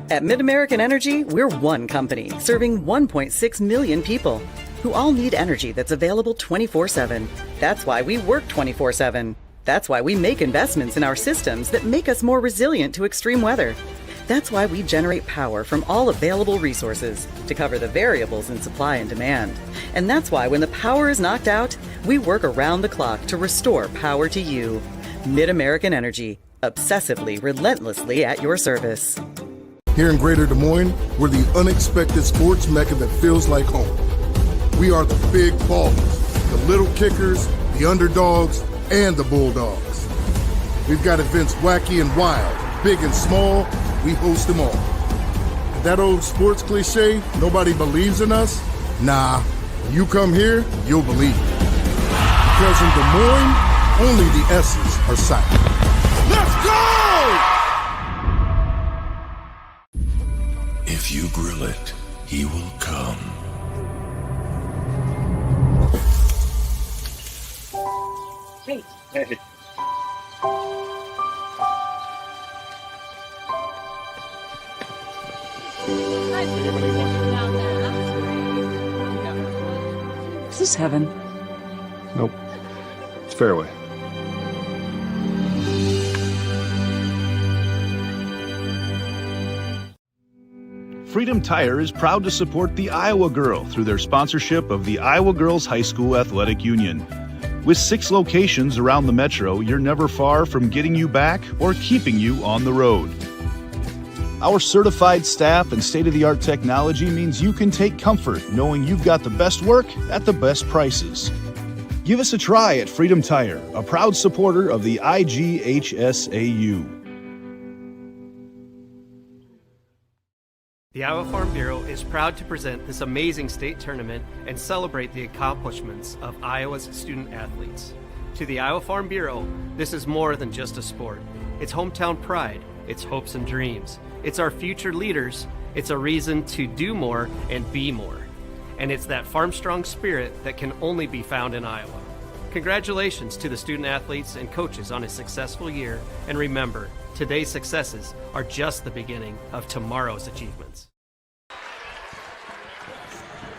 At Mid-American Energy, we're one company serving 1.6 million people who all need energy that's available 24/7. That's why we work 24/7. That's why we make investments in our systems that make us more resilient to extreme weather. That's why we generate power from all available resources to cover the variables in supply and demand. And that's why when the power is knocked out, we work around the clock to restore power to you. Mid-American Energy, obsessively, relentlessly at your service. Here in Greater Des Moines, we're the unexpected sports mecca that feels like home. We are the big ballers, the little kickers, the underdogs, and the bulldogs. We've got events wacky and wild, big and small, we host them all. And that old sports cliche, nobody believes in us? Nah, when you come here, you'll believe it. Because in Des Moines, only the S's are silent. Let's go! If you grill it, he will come. Hey. Hey. Is this heaven? Nope. It's fairway. Freedom Tire is proud to support the Iowa Girl through their sponsorship of the Iowa Girls High School Athletic Union. With 6 locations around the metro, you're never far from getting you back or keeping you on the road. Our certified staff and state-of-the-art technology means you can take comfort knowing you've got the best work at the best prices. Give us a try at Freedom Tire, a proud supporter of the IGHSAU. The Iowa Farm Bureau is proud to present this amazing state tournament and celebrate the accomplishments of Iowa's student athletes. To the Iowa Farm Bureau, this is more than just a sport. It's hometown pride, it's hopes and dreams, it's our future leaders, it's a reason to do more and be more. And it's that farm-strong spirit that can only be found in Iowa. Congratulations to the student athletes and coaches on a successful year, and remember, today's successes are just the beginning of tomorrow's achievements.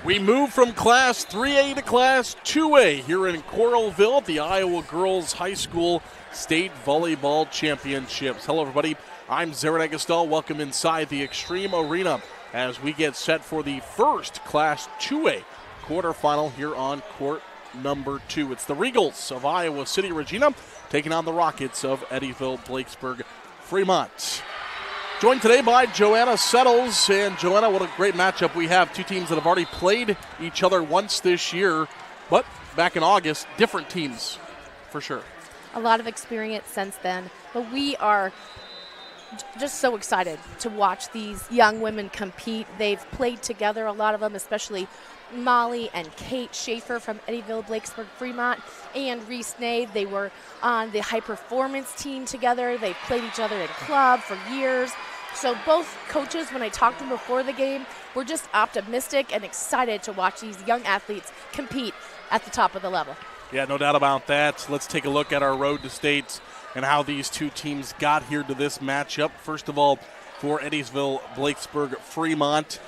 We move from Class 3A to Class 2A here in Coralville at the Iowa Girls High School State Volleyball Championships. Hello, everybody. I'm Zarin Egestal. Welcome inside the Extreme Arena as we get set for the first Class 2A quarterfinal here on court number 2. It's the Regals of Iowa City, Regina, taking on the Rockets of Eddyville-Blakesburg-Fremont. Joined today by Joanna Settles. And Joanna, what a great matchup we have. Two teams that have already played each other once this year, but back in August, different teams for sure. A lot of experience since then, but we are just so excited to watch these young women compete. They've played together, a lot of them, especially Molly and Kate Schaefer from Eddyville-Blakesburg-Fremont and Reese Nave. They were on the high performance team together. They've played each other in club for years. So both coaches, when I talked to them before the game, were just optimistic and excited to watch these young athletes compete at the top of the level. Yeah, no doubt about that. Let's take a look at our road to states and how these two teams got here to this matchup. First of all, for Eddyville-Blakesburg-Fremont,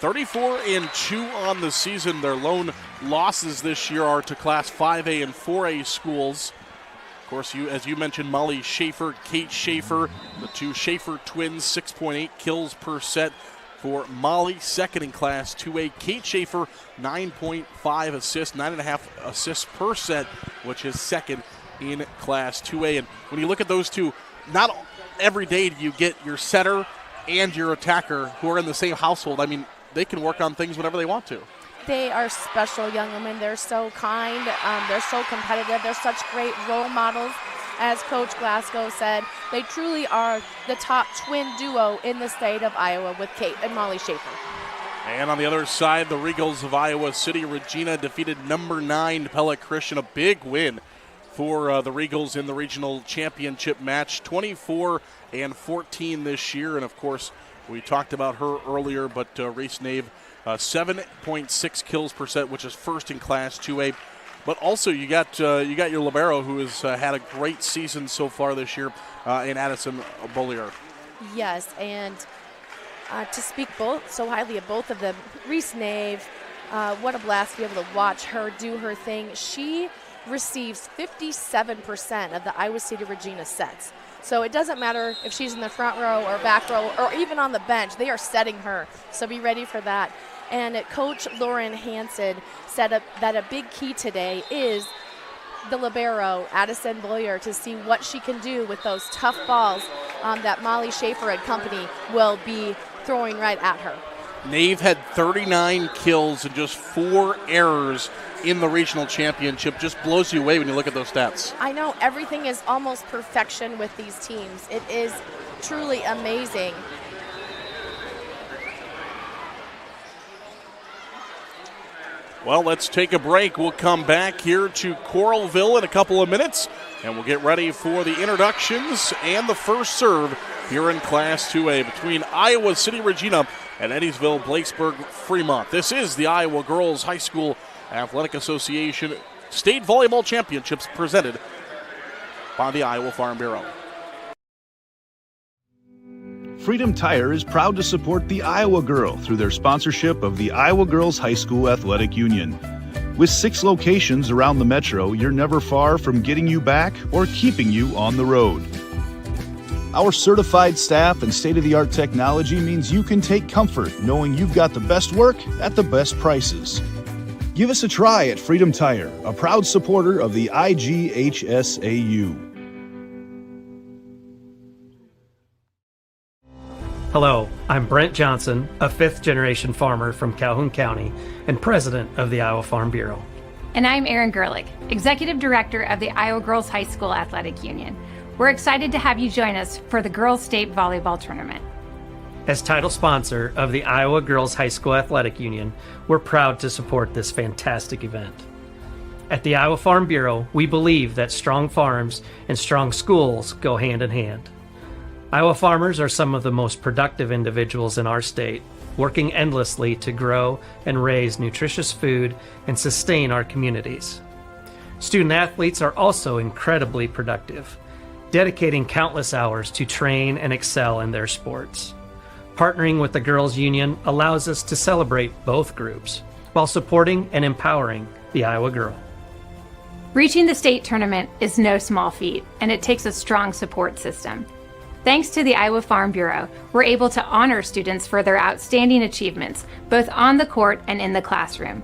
34-2 on the season. Their lone losses this year are to Class 5A and 4A schools. Of course, as you mentioned, Molly Schaefer, Kate Schaefer, the two Schaefer twins, 6.8 kills per set for Molly. Second in Class 2A, Kate Schaefer, 9.5 assists, 9.5 assists per set, which is second in Class 2A. And when you look at those two, not every day do you get your setter and your attacker who are in the same household. I mean, they can work on things whenever they want to. They are special young women. They're so kind. They're so competitive. They're such great role models. As Coach Glasgow said, they truly are the top twin duo in the state of Iowa with Kate and Molly Schaefer. And on the other side, the Regals of Iowa City, Regina defeated number 9 Pella Christian. A big win for the Regals in the regional championship match. 24-14 this year. And, of course, we talked about her earlier, but Reese Nave, 7.6 kills per set, which is first in Class 2A. But also you got your libero, who has had a great season so far this year, in Addison Bollier. Yes, and to speak so highly of both of them. Reese Nave, what a blast to be able to watch her do her thing. She receives 57% of the Iowa City Regina sets. So it doesn't matter if she's in the front row or back row or even on the bench, they are setting her. So be ready for that. And Coach Lauren Hansen said that a big key today is the libero, Addison Boyer, to see what she can do with those tough balls that Molly Schaefer and company will be throwing right at her. Nave had 39 kills and just 4 errors in the regional championship. Just blows you away when you look at those stats. I know everything is almost perfection with these teams. It is truly amazing. Well, let's take a break. We'll come back here to Coralville in a couple of minutes, and we'll get ready for the introductions and the first serve here in Class 2A between Iowa City Regina and Eddyville-Blakesburg-Fremont. This is the Iowa Girls High School Athletic Association State Volleyball Championships presented by the Iowa Farm Bureau. Freedom Tire is proud to support the Iowa Girl through their sponsorship of the Iowa Girls High School Athletic Union. With 6 locations around the metro, you're never far from getting you back or keeping you on the road. Our certified staff and state-of-the-art technology means you can take comfort knowing you've got the best work at the best prices. Give us a try at Freedom Tire, a proud supporter of the IGHSAU. Hello, I'm Brent Johnson, a 5th-generation farmer from Calhoun County and president of the Iowa Farm Bureau. And I'm Erin Gerlich, executive director of the Iowa Girls High School Athletic Union. We're excited to have you join us for the Girls State Volleyball Tournament. As title sponsor of the Iowa Girls High School Athletic Union, we're proud to support this fantastic event. At the Iowa Farm Bureau, we believe that strong farms and strong schools go hand in hand. Iowa farmers are some of the most productive individuals in our state, working endlessly to grow and raise nutritious food and sustain our communities. Student athletes are also incredibly productive, dedicating countless hours to train and excel in their sports. Partnering with the Girls Union allows us to celebrate both groups while supporting and empowering the Iowa girl. Reaching the state tournament is no small feat, and it takes a strong support system. Thanks to the Iowa Farm Bureau, we're able to honor students for their outstanding achievements, both on the court and in the classroom.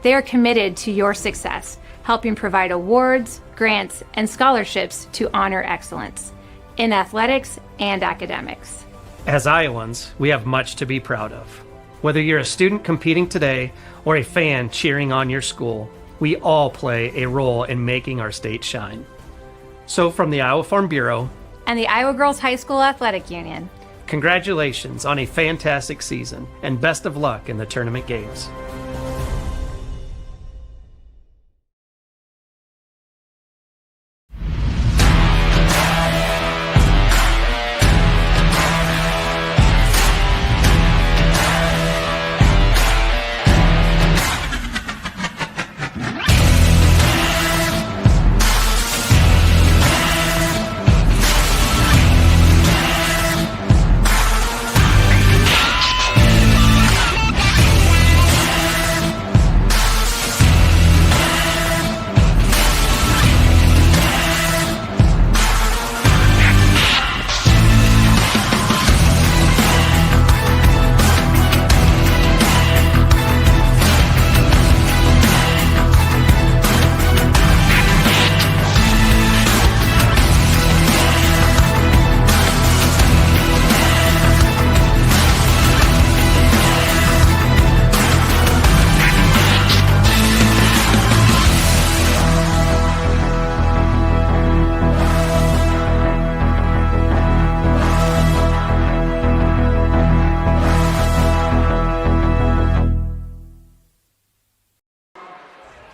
They are committed to your success, helping provide awards, grants, and scholarships to honor excellence in athletics and academics. As Iowans, we have much to be proud of. Whether you're a student competing today or a fan cheering on your school, we all play a role in making our state shine. So from the Iowa Farm Bureau and the Iowa Girls High School Athletic Union, congratulations on a fantastic season and best of luck in the tournament games.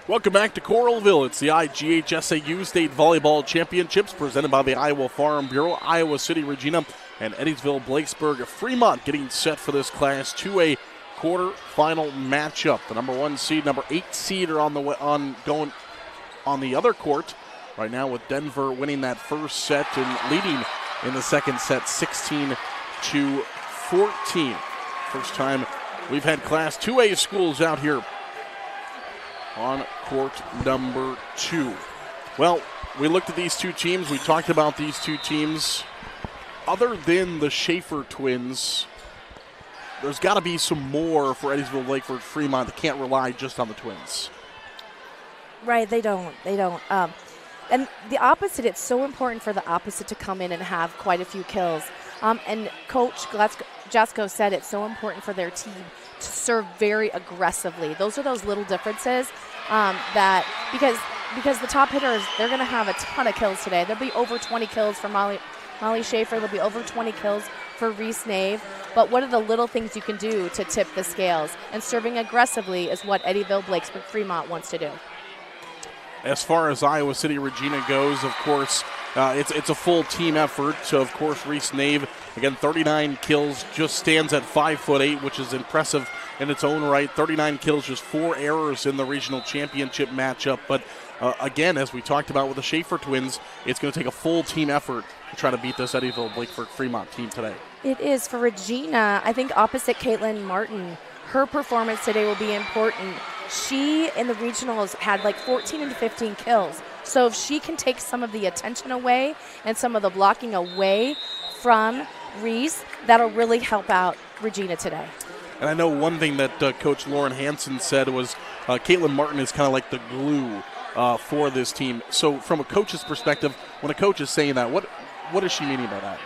Welcome back to Coralville. It's the IGHSAU State Volleyball Championships presented by the Iowa Farm Bureau. Iowa City Regina and Eddyville-Blakesburg-Fremont getting set for this Class 2A quarterfinal matchup. The number 1 seed, number 8 seed are going on the other court right now, with Denver winning that first set and leading in the second set 16-14. First time we've had Class 2A schools out here on court number 2. Well, we looked at these two teams. We talked about these two teams. Other than the Schaefer twins, there's got to be some more for Eddyville-Blakesburg-Fremont that can't rely just on the twins. Right, they don't. And the opposite, it's so important for the opposite to come in and have quite a few kills. And Coach Jasko said it's so important for their team to serve very aggressively. Those are those little differences that because the top hitters, they're going to have a ton of kills today. There'll be over 20 kills for Molly Schaefer. There'll be over 20 kills for Reese Nave. But what are the little things you can do to tip the scales? And serving aggressively is what Eddyville-Blakesburg-Fremont wants to do. As far as Iowa City Regina goes, of course, it's a full team effort. So, of course, Reese Nave, again, 39 kills, just stands at 5'8", which is impressive in its own right. 39 kills, just 4 errors in the regional championship matchup. But, again, as we talked about with the Schaefer twins, it's going to take a full team effort to try to beat this Eddyville-Blakesburg-Fremont team today. It is. For Regina, I think opposite Caitlin Martin, her performance today will be important. She, in the regionals, had like 14 and 15 kills. So if she can take some of the attention away and some of the blocking away from Reese, that'll really help out Regina today. And I know one thing that Coach Lauren Hansen said was Caitlin Martin is kind of like the glue for this team. So from a coach's perspective, when a coach is saying that, what is she meaning by that?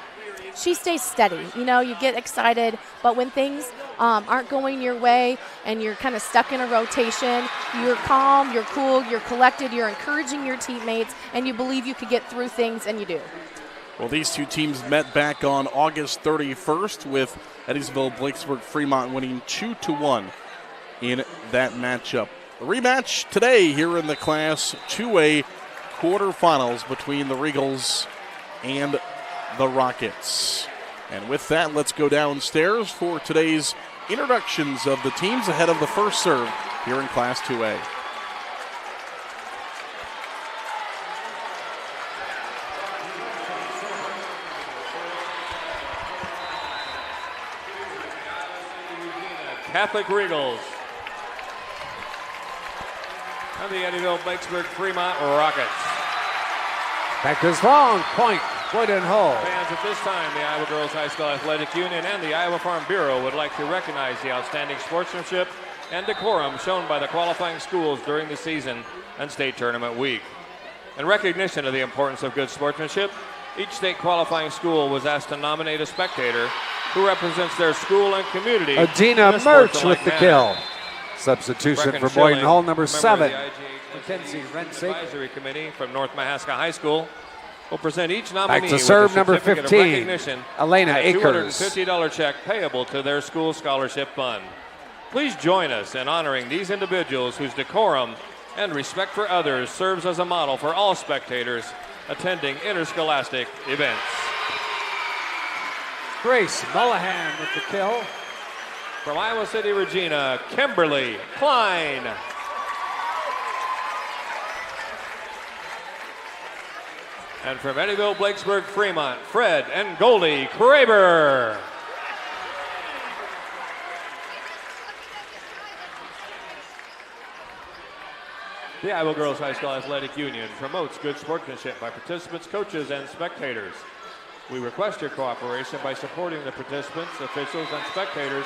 She stays steady. You know, you get excited, but when things aren't going your way and you're kind of stuck in a rotation, you're calm, you're cool, you're collected, you're encouraging your teammates, and you believe you could get through things, and you do. Well, these two teams met back on August 31st with Eddyville-Blakesburg-Fremont winning 2-1 in that matchup. The rematch today here in the Class 2A quarterfinals between the Regals and the Rockets. And with that, let's go downstairs for today's introductions of the teams ahead of the first serve here in Class 2A. Catholic Regals and the Eddyville-Blakesburg-Fremont Rockets. Back is long, point. Wooden hole. Fans, at this time, the Iowa Girls High School Athletic Union and the Iowa Farm Bureau would like to recognize the outstanding sportsmanship and decorum shown by the qualifying schools during the season and state tournament week. In recognition of the importance of good sportsmanship, each state qualifying school was asked to nominate a spectator who represents their school and community. Adina Merch with the kill. Substitution for Boyden Hall, number 7. Mackenzie Rensick. Advisory Committee from North Mahaska High School will present each nominee back to serve, number 15, Elena Akers. $250 check payable to their school scholarship fund. Please join us in honoring these individuals whose decorum and respect for others serves as a model for all spectators attending interscholastic events. Grace Mullahan with the kill. From Iowa City, Regina, Kimberly Klein. And from Eddyville-Blakesburg-Fremont, Fred and Goldie Kraber. The Iowa Girls High School Athletic Union promotes good sportsmanship by participants, coaches, and spectators. We request your cooperation by supporting the participants, officials, and spectators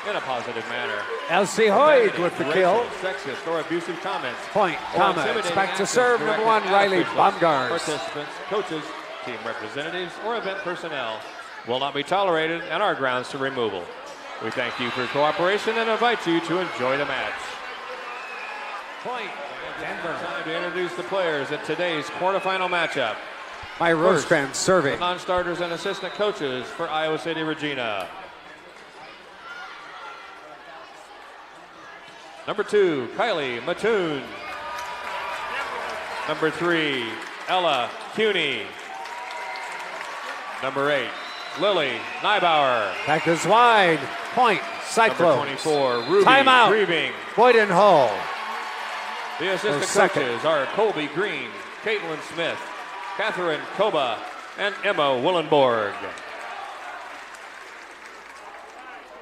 in a positive manner. Elsie Hoyd with the kill. Sexist or abusive comments. Point, comments. Back to serve, number 1, Riley Baumgars. Participants, coaches, team representatives, or event personnel will not be tolerated and are grounds to removal. We thank you for your cooperation and invite you to enjoy the match. Point, Denver. Time to introduce the players at today's quarterfinal matchup. My Rosecrans serving. Non-starters and assistant coaches for Iowa City Regina. Number 2, Kylie Mattoon. Number 3, Ella Cuny. Number 8, Lily Neibauer. Back is wide. Point, Cyclones. Number 24, Ruby Timeout. Grieving. Boyden Hall. The assistant coaches are Colby Green, Caitlin Smith, Catherine Koba, and Emma Willenborg.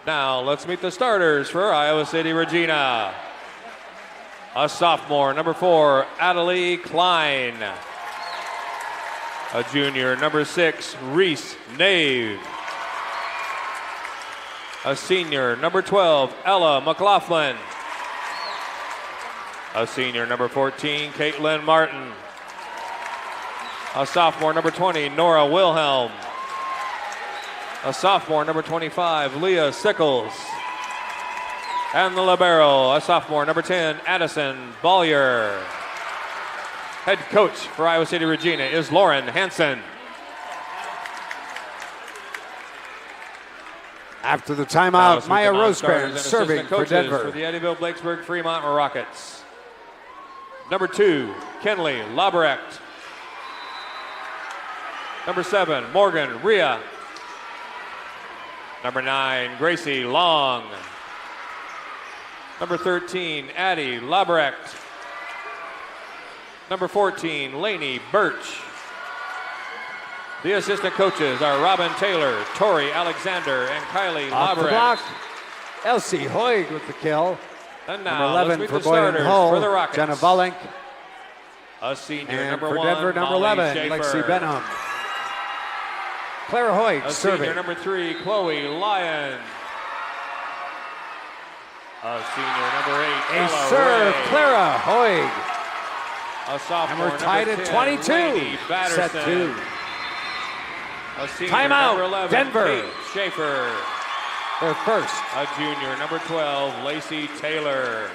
Now let's meet the starters for Iowa City Regina. A sophomore, number 4, Adelie Klein. A junior, number 6, Reese Nave. A senior, number 12, Ella McLaughlin. A senior, number 14, Caitlin Martin. A sophomore, number 20, Nora Wilhelm. A sophomore, number 25, Leah Sickles. And the libero, a sophomore, number 10, Addison Bollier. Head coach for Iowa City Regina is Lauren Hansen. After the timeout, Maya Rosecrans serving for Denver. For the Eddyville-Blakesburg-Fremont Rockets. Number 2, Kenley Laberecht. Number 7, Morgan Rhea. Number 9, Gracie Long. Number 13, Addie Laberecht. Number 14, Lainey Birch. The assistant coaches are Robin Taylor, Tori Alexander, and Kylie Off the Laberecht. block, Elsie Hoig with the kill. And now, number 11 for Boyden Hull, for the Rockets. Jenna Volink. A senior, and number for 1, Denver, number Molly 11, Schaefer. Lexi Benham. Clara Hoig A serving. senior, number 3, Chloe Lyon. A senior, number 8, A Ella serve, Ray. Clara Hoig. A sophomore, And we're tied number at 10, 22. Lainey Batterson. Set 2. A senior, Timeout, number 11, Denver. Kate Schaefer. Their first. A junior, number 12, Lacey Taylor.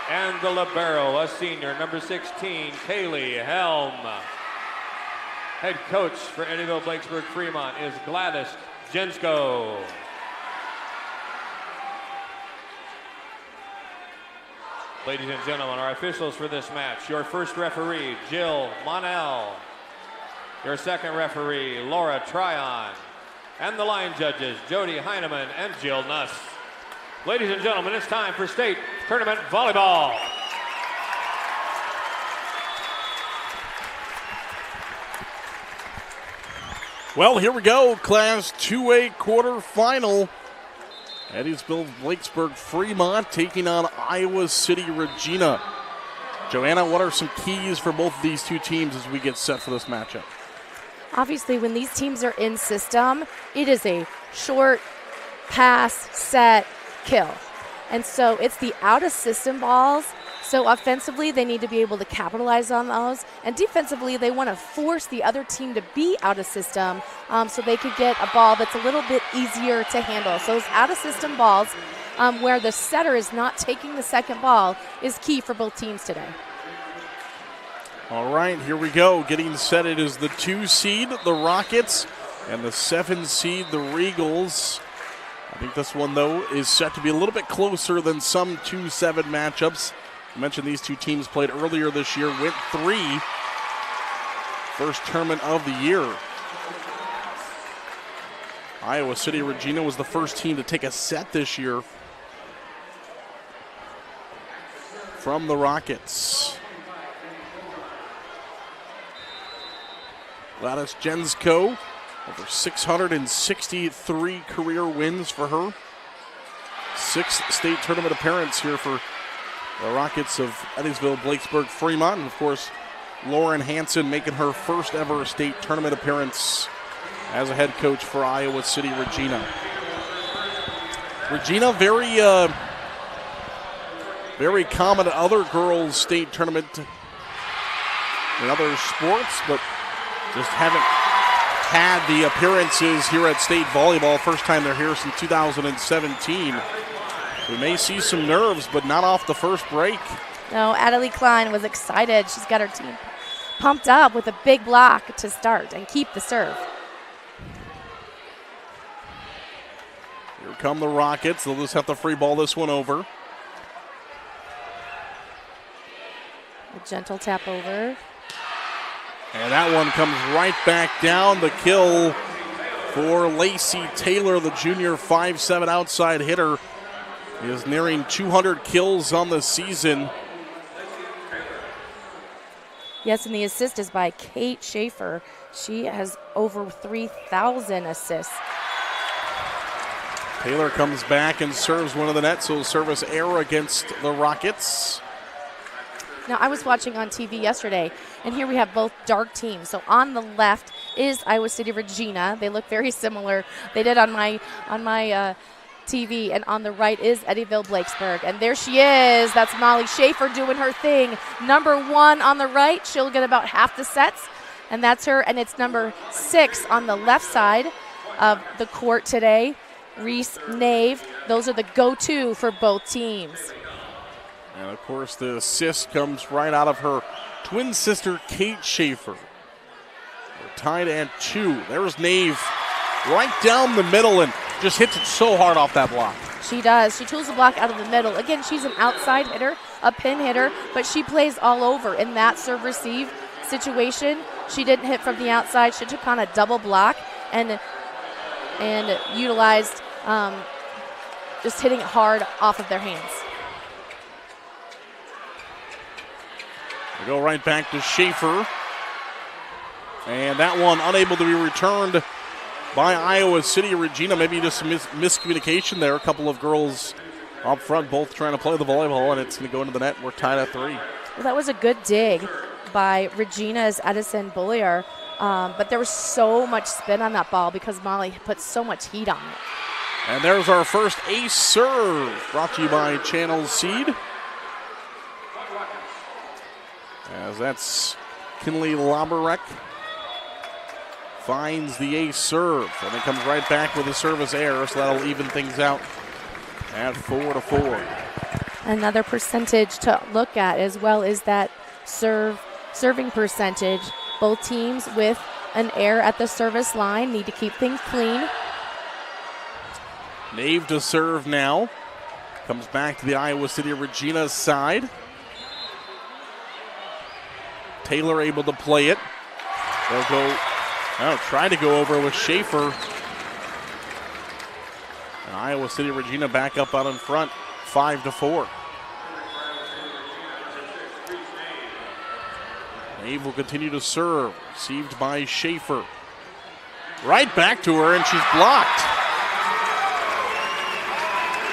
And the libero, a senior, number 16, Kaylee Helm. Head coach for Eddyville-Blakesburg-Fremont is Gladys Jensko. Ladies and gentlemen, our officials for this match. Your first referee, Jill Monell. Your second referee, Laura Tryon. And the line judges, Jody Heineman and Jill Nuss. Ladies and gentlemen, it's time for state tournament volleyball. Well, here we go. Class 2A quarterfinal. Eddyville-Blakesburg-Fremont taking on Iowa City Regina. Joanna, what are some keys for both of these two teams as we get set for this matchup? Obviously, when these teams are in system, it is a short pass, set, kill. And so it's the out-of-system balls. So offensively, they need to be able to capitalize on those. And defensively, they want to force the other team to be out of system so they could get a ball that's a little bit easier to handle. So those out-of-system balls where the setter is not taking the second ball is key for both teams today. All right, here we go. Getting set, it is the 2 seed, the Rockets, and the 7 seed, the Regals. I think this one, though, is set to be a little bit closer than some 2-7 matchups. I mentioned these two teams played earlier this year, went 3. First tournament of the year. Iowa City Regina was the first team to take a set this year from the Rockets. Gladys Jensko, over 663 career wins for her. 6th state tournament appearance here for the Rockets of Eddyville-Blakesburg-Fremont. And, of course, Lauren Hansen making her first ever state tournament appearance as a head coach for Iowa City Regina. Regina, very common at other girls' state tournament in other sports, but just haven't had the appearances here at state volleyball. First time they're here since 2017. We may see some nerves, but not off the first break. No, Adelie Klein was excited. She's got her team pumped up with a big block to start and keep the serve. Here come the Rockets. They'll just have to free ball this one over. A gentle tap over. And that one comes right back down. The kill for Lacey Taylor, the junior 5'7" outside hitter. He is nearing 200 kills on the season. Yes, and the assist is by Kate Schaefer. She has over 3,000 assists. Taylor comes back and serves one of the nets, so service error against the Rockets. Now, I was watching on TV yesterday, and here we have both dark teams. So on the left is Iowa City Regina. They look very similar. They did on my TV, and on the right is Eddyville-Blakesburg. And there she is. That's Molly Schaefer doing her thing. Number 1 on the right. She'll get about half the sets, and that's her. And it's number 6 on the left side of the court today, Reese Nave. Those are the go-to for both teams. And, of course, the assist comes right out of her twin sister, Kate Schaefer. They're tied at 2. There's Nave right down the middle and just hits it so hard off that block. She does. She tools the block out of the middle. Again, she's an outside hitter, a pin hitter, but she plays all over in that serve-receive situation. She didn't hit from the outside. She took on a double block and utilized just hitting it hard off of their hands. We go right back to Schaefer. And that one unable to be returned by Iowa City. Regina, maybe just some miscommunication there. A couple of girls up front both trying to play the volleyball, and it's going to go into the net. We're tied at 3. Well, that was a good dig by Regina's Edison Bullier, but there was so much spin on that ball because Molly put so much heat on it. And there's our first ace serve, brought to you by Channel Seed. As that's Kinley Laberek finds the ace serve, and it comes right back with a service error, so that'll even things out at 4-4. Another percentage to look at as well is that serving percentage. Both teams with an error at the service line need to keep things clean. Nave to serve now. Comes back to the Iowa City Regina side. Taylor able to play it. They'll try to go over with Schaefer. And Iowa City Regina back up out in front, 5-4. Nave will continue to serve. Received by Schaefer. Right back to her, and she's blocked.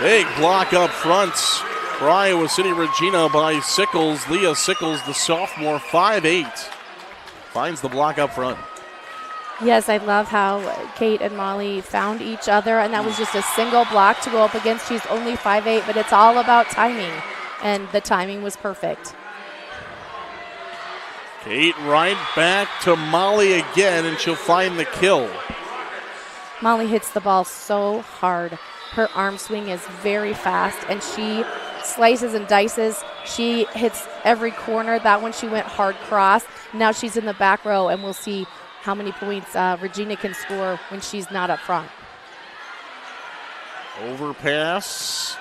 Big block up front for Iowa City Regina by Sickles. Leah Sickles, the sophomore, 5'8". Finds the block up front. Yes, I love how Kate and Molly found each other, and that was just a single block to go up against. She's only 5'8", but it's all about timing, and the timing was perfect. Kate right back to Molly again, and she'll find the kill. Molly hits the ball so hard. Her arm swing is very fast, and she slices and dices. She hits every corner. That one she went hard cross. Now she's in the back row, and we'll see how many points Regina can score when she's not up front. Overpass.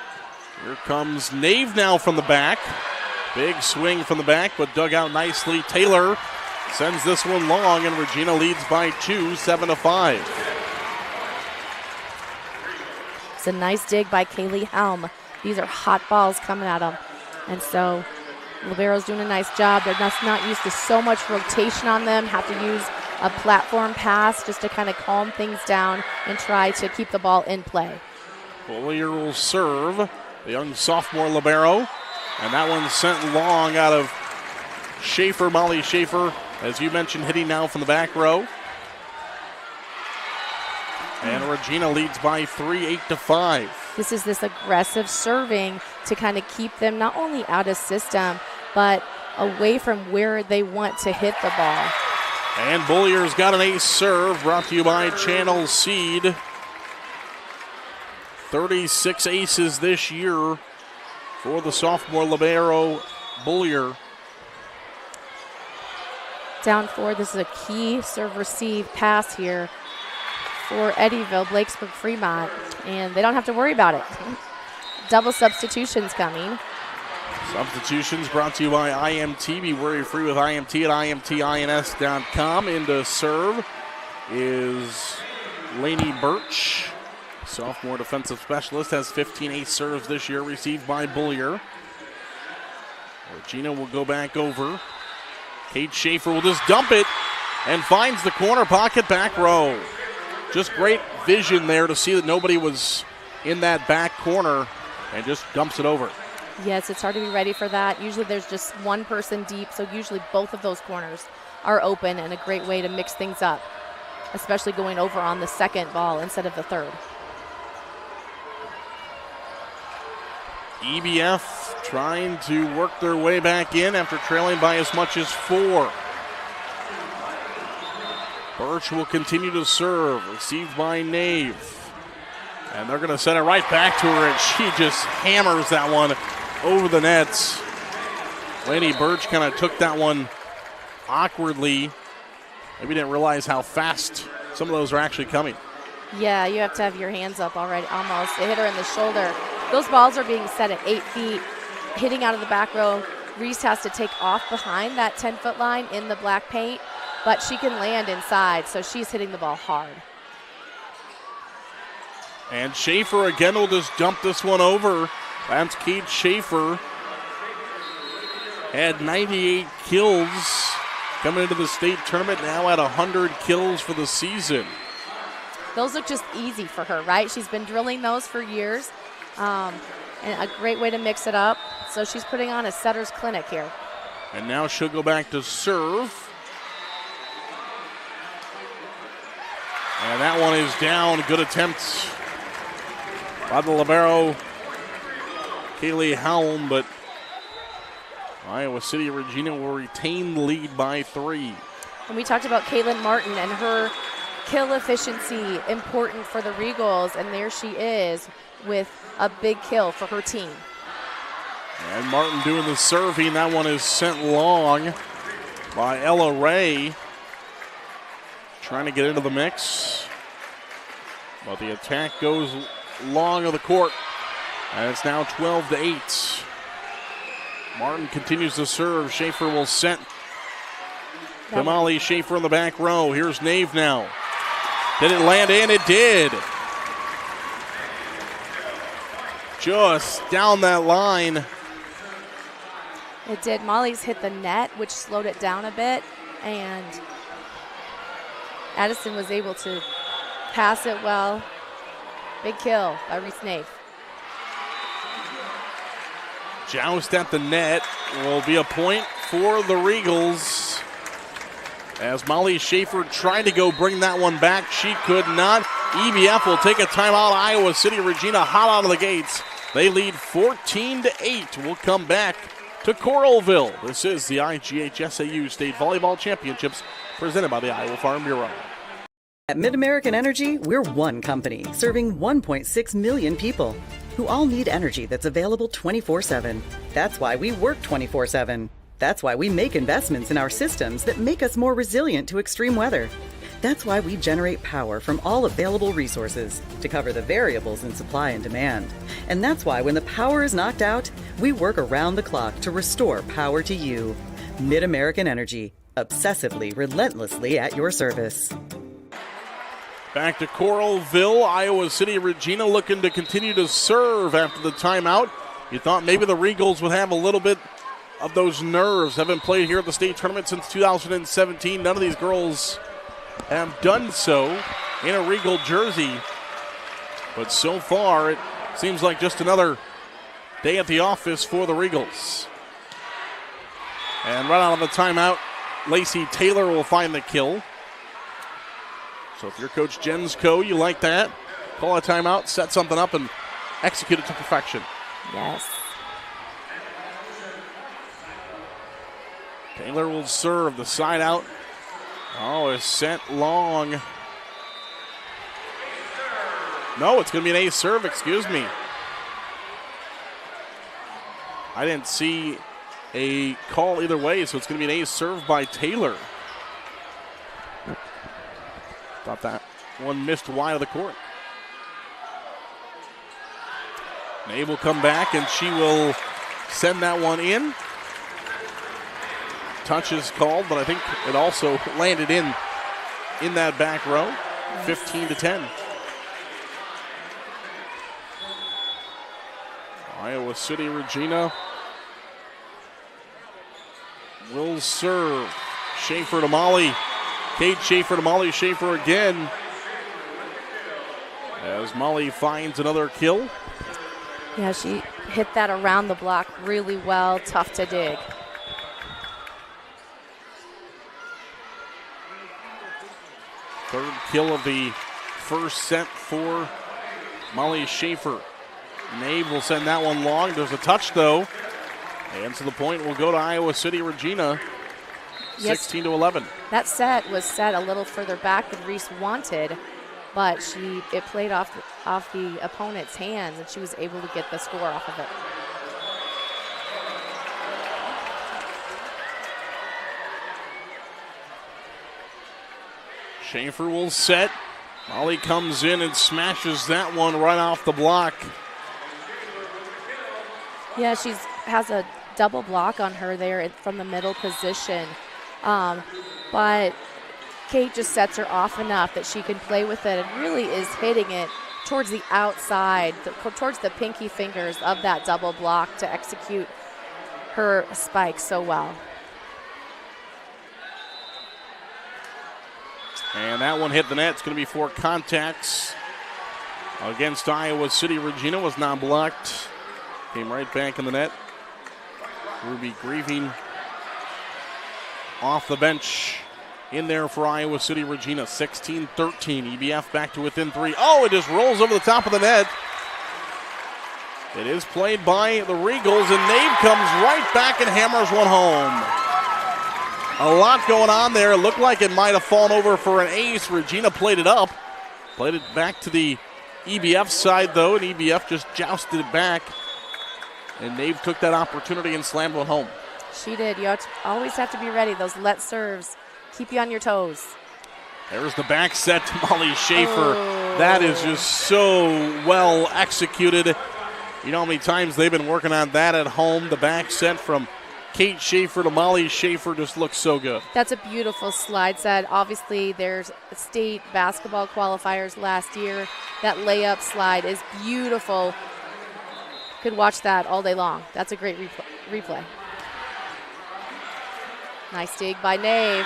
Here comes Nave now from the back. Big swing from the back, but dug out nicely. Taylor sends this one long, and Regina leads by 2, 7-5. It's a nice dig by Kaylee Helm. These are hot balls coming at them. And so Libero's doing a nice job. They're just not used to so much rotation on them. Have to use a platform pass just to kind of calm things down and try to keep the ball in play. Bullier will serve, the young sophomore libero. And that one's sent long out of Schaefer, Molly Schaefer, as you mentioned, hitting now from the back row. And Regina leads by 3, 8-5. This is this aggressive serving to kind of keep them not only out of system, but away from where they want to hit the ball. And Bullier's got an ace serve, brought to you by Channel Seed. 36 aces this year for the sophomore libero, Bullier. Down 4, this is a key serve-receive pass here for Eddyville-Blakesburg-Fremont, and they don't have to worry about it. Double substitutions coming. Substitutions brought to you by IMT. Be worry-free with IMT at IMTINS.com. Into serve is Lainey Birch. Sophomore defensive specialist, has 15 ace serves this year, received by Bullier. Regina will go back over. Kate Schaefer will just dump it and finds the corner pocket back row. Just great vision there to see that nobody was in that back corner and just dumps it over. Yes, it's hard to be ready for that. Usually there's just one person deep, so usually both of those corners are open, and a great way to mix things up, especially going over on the second ball instead of the third. EBF trying to work their way back in after trailing by as much as 4. Birch will continue to serve, received by Nave. And they're going to send it right back to her, and she just hammers that one over the nets. Lady Birch kind of took that one awkwardly. Maybe didn't realize how fast some of those are actually coming. Yeah, you have to have your hands up already, almost. It hit her in the shoulder. Those balls are being set at 8 feet, hitting out of the back row. Reese has to take off behind that 10-foot line in the black paint, but she can land inside, so she's hitting the ball hard. And Schaefer again will just dump this one over. That's Kate Schaefer. Had 98 kills coming into the state tournament, now at 100 kills for the season. Those look just easy for her, right? She's been drilling those for years. And a great way to mix it up. So she's putting on a setter's clinic here. And now she'll go back to serve. And that one is down. Good attempt by the libero, Kaylee Howell, but Iowa City Regina will retain the lead by 3. And we talked about Kaylin Martin and her kill efficiency, important for the Regals, and there she is with a big kill for her team. And Martin doing the serving. That one is sent long by Ella Ray. Trying to get into the mix. But the attack goes long of the court. And it's now 12-8. Martin continues to serve. Schaefer will set. Kamali Schaefer in the back row. Here's Nave now. Did it land in? It did. Just down that line. It did. Molly's hit the net, which slowed it down a bit, and Addison was able to pass it well. Big kill by Reese Nave. Joust at the net will be a point for the Regals. As Molly Schaefer tried to go bring that one back, she could not. EBF will take a timeout. Iowa City Regina hot out of the gates. They lead 14-8. We'll come back to Coralville. This is the IGHSAU State Volleyball Championships presented by the Iowa Farm Bureau. At MidAmerican Energy, we're one company serving 1.6 million people who all need energy that's available 24/7. That's why we work 24/7. That's why we make investments in our systems that make us more resilient to extreme weather. That's why we generate power from all available resources to cover the variables in supply and demand. And that's why when the power is knocked out, we work around the clock to restore power to you. MidAmerican Energy, obsessively, relentlessly at your service. Back to Coralville. Iowa City Regina looking to continue to serve after the timeout. You thought maybe the Regals would have a little bit of those nerves. Haven't played here at the state tournament since 2017. None of these girls have done so in a Regal jersey. But so far, it seems like just another day at the office for the Regals. And right out of the timeout, Lacey Taylor will find the kill. So if you're Coach Jensco, you like that. Call a timeout, set something up, and execute it to perfection. Yes. Taylor will serve the side out. Oh, it's sent long. No, it's going to be an ace serve, excuse me. I didn't see a call either way, so it's going to be an ace serve by Taylor. Thought that one missed wide of the court. Nave will come back, and she will send that one in. Touch is called, but I think it also landed in that back row. 15-10. Iowa City Regina will serve. Schaefer to Molly. Kate Schaefer to Molly Schaefer again. as Molly finds another kill. Yeah, she hit that around the block really well. Tough to dig. Third kill of the first set for Molly Schaefer. Nave will send that one long. There's a touch, though. And so the point will go to Iowa City Regina, 16-11. That set was set a little further back than Reese wanted, but it played off the opponent's hands, and she was able to get the score off of it. Schaefer will set. Molly comes in and smashes that one right off the block. Yeah, she has a double block on her there from the middle position. But Kate just sets her off enough that she can play with it and really is hitting it towards the outside, towards the pinky fingers of that double block to execute her spike so well. And that one hit the net. It's going to be 4 contacts against Iowa City. Regina was not blocked. Came right back in the net. Ruby Grieving off the bench in there for Iowa City Regina. 16-13. EBF back to within 3. Oh, it just rolls over the top of the net. It is played by the Regals, and Nave comes right back and hammers one home. A lot going on there. It looked like it might have fallen over for an ace. Regina played it up. Played it back to the EBF side, though, and EBF just jousted it back. And Nave took that opportunity and slammed one home. She did. You always have to be ready. Those let serves keep you on your toes. There's the back set to Molly Schaefer. Oh. That is just so well executed. You know how many times they've been working on that at home. The back set from Kate Schaefer to Molly Schaefer just looks so good. That's a beautiful slide set. Obviously, there's state basketball qualifiers last year. That layup slide is beautiful. Could watch that all day long. That's a great replay. Nice dig by Nave.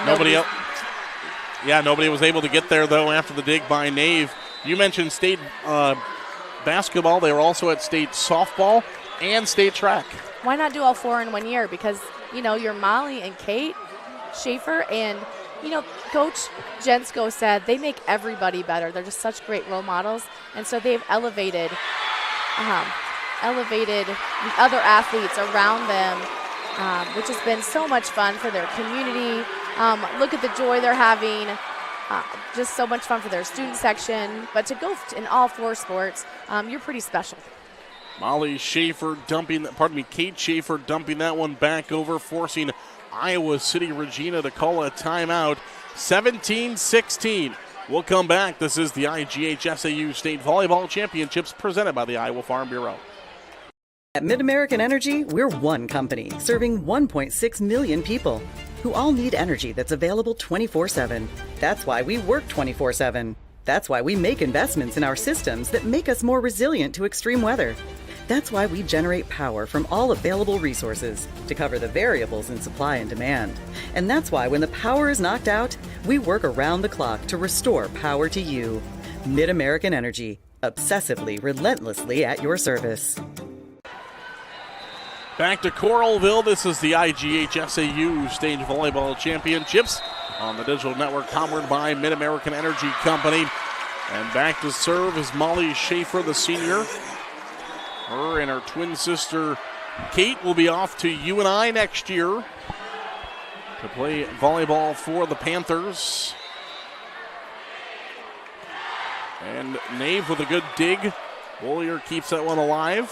Nobody was able to get there, though, after the dig by Nave. You mentioned state basketball. They were also at state softball and state track. Why not do all 4 in 1 year? Because, you're Molly and Kate Schaefer, and, Coach Jensko said they make everybody better. They're just such great role models, and so they've elevated the other athletes around them, which has been so much fun for their community. Look at the joy they're having. Just so much fun for their student section. But to go in all 4 sports, you're pretty special. Kate Schaefer dumping that one back over, forcing Iowa City Regina to call a timeout. 17-16. We'll come back. This is the IGHSAU State Volleyball Championships presented by the Iowa Farm Bureau. At Mid-American Energy, we're one company serving 1.6 million people who all need energy that's available 24/7. That's why we work 24/7. That's why we make investments in our systems that make us more resilient to extreme weather. That's why we generate power from all available resources to cover the variables in supply and demand. And that's why when the power is knocked out, we work around the clock to restore power to you. Mid-American Energy, obsessively, relentlessly at your service. Back to Coralville. This is the IGHSAU State Volleyball Championships on the digital network powered by Mid-American Energy Company. And back to serve is Molly Schaefer, the senior. Her and her twin sister, Kate, will be off to UNI next year to play volleyball for the Panthers. And Nave with a good dig. Bollier keeps that one alive.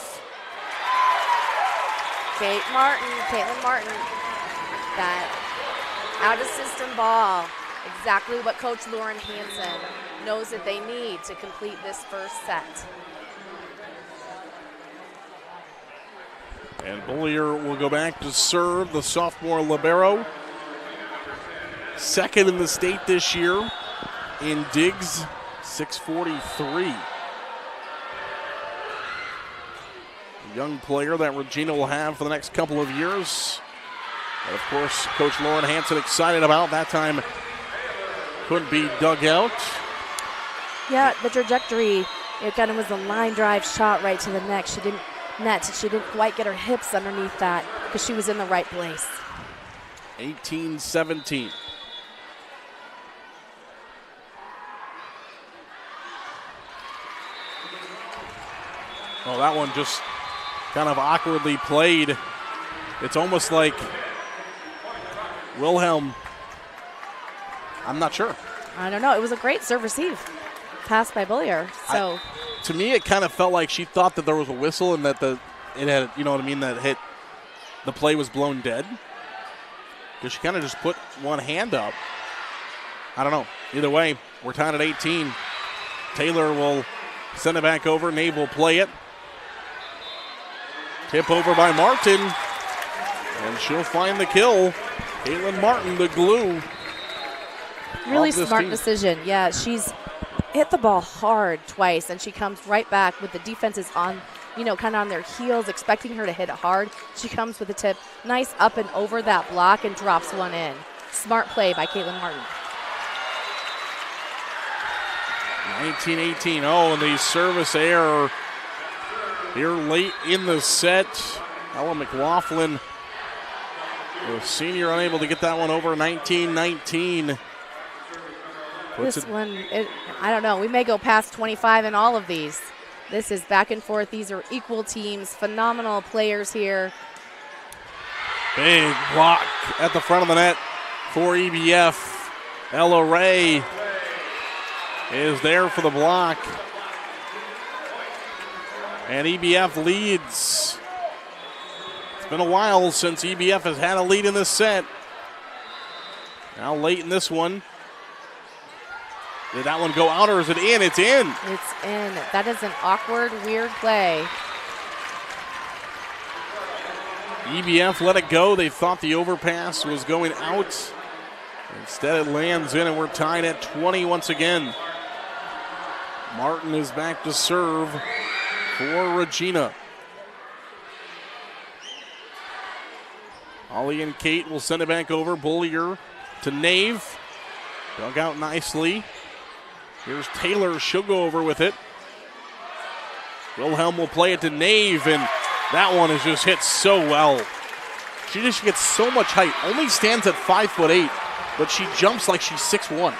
Caitlin Martin, that out-of-system ball, exactly what Coach Lauren Hansen knows that they need to complete this first set. And Bollier will go back to serve, the sophomore libero. Second in the state this year in digs, 643. Young player that Regina will have for the next couple of years. And of course, Coach Lauren Hansen excited about. That time couldn't be dug out. Yeah, the trajectory, it kind of was a line drive shot right to the neck. She didn't quite get her hips underneath that because she was in the right place. 18-17. Oh, that one just kind of awkwardly played. It's almost like Wilhelm, I'm not sure. I don't know. It was a great serve receive pass by Bullier. So to me, it kind of felt like she thought that there was a whistle and that it had, you know what I mean, that hit, the play was blown dead. Because she kind of just put one hand up. I don't know. Either way, we're tied at 18. Taylor will send it back over. Nave will play it. Tip over by Martin. And she'll find the kill. Caitlin Martin, the glue. Really smart decision. Yeah, she's hit the ball hard twice, and she comes right back with the defenses on, kind of on their heels, expecting her to hit it hard. She comes with a tip, nice up and over that block, and drops one in. Smart play by Caitlin Martin. 19-18. Oh, and the service error here late in the set. Ella McLaughlin, the senior, unable to get that one over. 19-19. This one, I don't know. We may go past 25 in all of these. This is back and forth. These are equal teams. Phenomenal players here. Big block at the front of the net for EBF. Ella Ray is there for the block. And EBF leads. It's been a while since EBF has had a lead in this set. Now late in this one. Did that one go out or is it in? It's in. It's in. That is an awkward, weird play. EBF let it go. They thought the overpass was going out. Instead, it lands in, and we're tied at 20 once again. Martin is back to serve for Regina. Ollie and Kate will send it back over. Bullier to Nave. Dug out nicely. Here's Taylor. She'll go over with it. Wilhelm will play it to Nave, and that one is just hit so well. She just gets so much height. Only stands at 5'8", but she jumps like she's 6'1".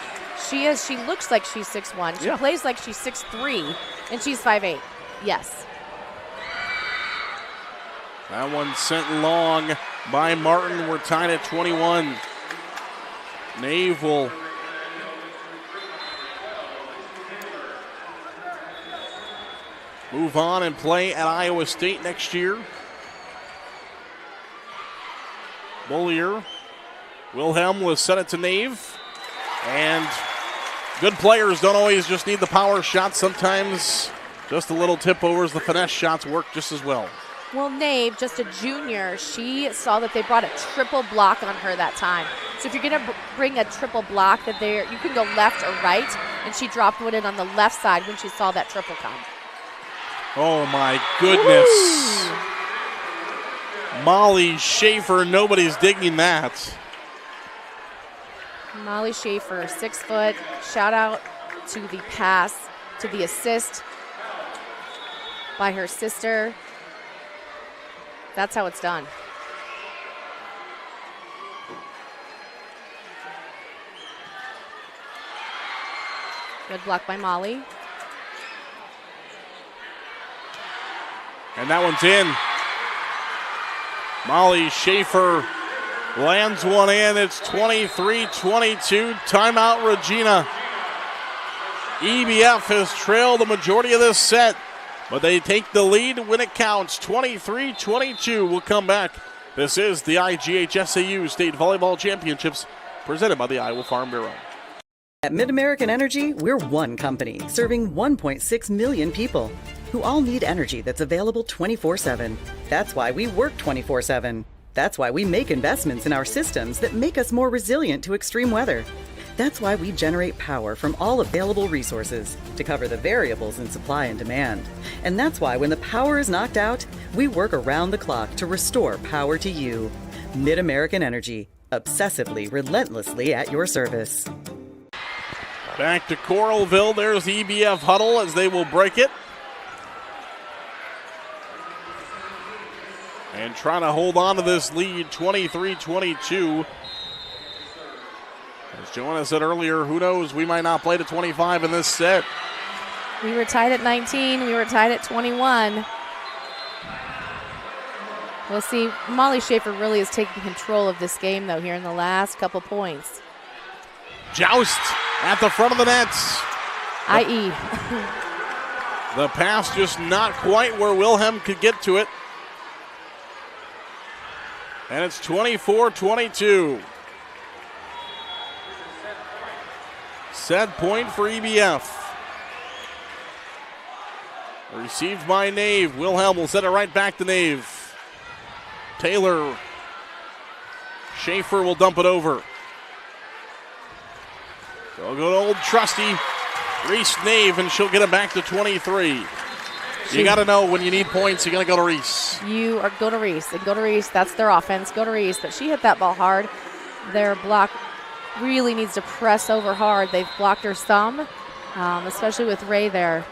She is. She looks like she's 6'1". She plays like she's 6'3", and she's 5'8". Yes. That one sent long by Martin. We're tied at 21. Nave will move on and play at Iowa State next year. Bullier. Wilhelm will set it to Nave. And good players don't always just need the power shot. Sometimes just the little tip overs, the finesse shots work just as well. Well, Nave, just a junior, she saw that they brought a triple block on her that time. So if you're going to bring a triple block, that you can go left or right, and she dropped one in on the left side when she saw that triple come. Oh, my goodness. Woo! Molly Schaefer, nobody's digging that. Molly Schaefer, 6 foot. Shout out to the pass, to the assist by her sister. That's how it's done. Good block by Molly. And that one's in. Molly Schaefer lands one in. It's 23-22. Timeout, Regina. EBF has trailed the majority of this set, but they take the lead when it counts. 23-22. We'll come back. This is the IGHSAU State Volleyball Championships presented by the Iowa Farm Bureau. At MidAmerican Energy, we're one company serving 1.6 million people who all need energy that's available 24/7. That's why we work 24/7. That's why we make investments in our systems that make us more resilient to extreme weather. That's why we generate power from all available resources to cover the variables in supply and demand. And that's why when the power is knocked out, we work around the clock to restore power to you. MidAmerican Energy, obsessively, relentlessly at your service. Back to Coralville. There's the EBF huddle as they will break it. And trying to hold on to this lead, 23-22. As Joanna said earlier, who knows, we might not play to 25 in this set. We were tied at 19. We were tied at 21. We'll see. Molly Schaefer really is taking control of this game, though, here in the last couple points. Joust at the front of the nets. I.e. The pass just not quite where Wilhelm could get to it. And it's 24-22. Set point for EBF. Received by Nave. Wilhelm will set it right back to Nave. Taylor. Schaefer will dump it over. So go to old trusty Reese Nave, and she'll get it back to 23. You got to know when you need points, you're going to go to Reese. You are go to Reese, and go to Reese. That's their offense. Go to Reese. But she hit that ball hard. Their block really needs to press over hard. They've blocked her some, especially with Ray there.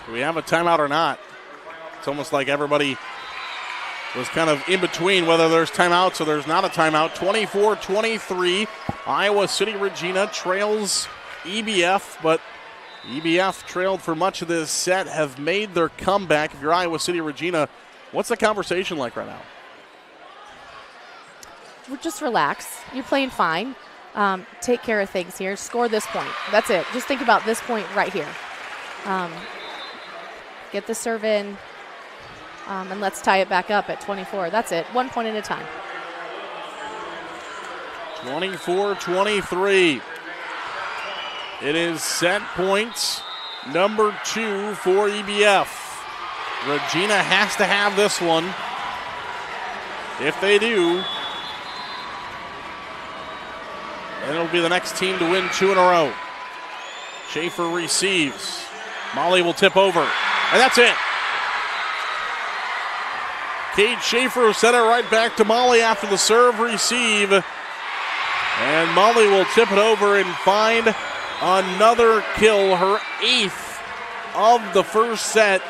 Do we have a timeout or not? It's almost like everybody was kind of in between whether there's timeouts or there's not a timeout. 24-23. Iowa City Regina trails EBF, but EBF trailed for much of this set, have made their comeback. If you're Iowa City Regina, what's the conversation like right now? Just relax. You're playing fine. Take care of things here. Score this point. That's it. Just think about this point right here. Get the serve in, and let's tie it back up at 24. That's it. 1 point at a time. 24-23. It is set points number 2 for EBF. Regina has to have this one. If they do, then it'll be the next team to win 2 in a row. Schaefer receives. Molly will tip over, and that's it. Kate Schaefer sent it right back to Molly after the serve receive. And Molly will tip it over and find another kill, her 8th of the first set.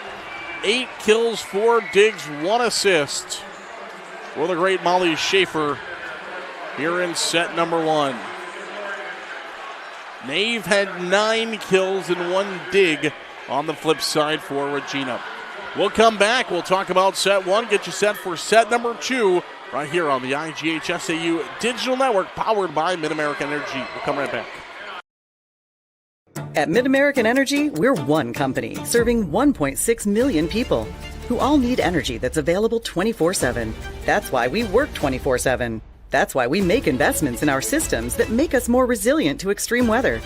8 kills, 4 digs, 1 assist for the great Molly Schaefer here in set number 1. Nave had 9 kills and 1 dig on the flip side for Regina. We'll come back. We'll talk about set 1, get you set for set number 2 right here on the IGHSAU Digital Network powered by Mid-American Energy. We'll come right back. At Mid-American Energy, we're one company serving 1.6 million people who all need energy that's available 24/7. That's why we work 24/7. That's why we make investments in our systems that make us more resilient to extreme weather.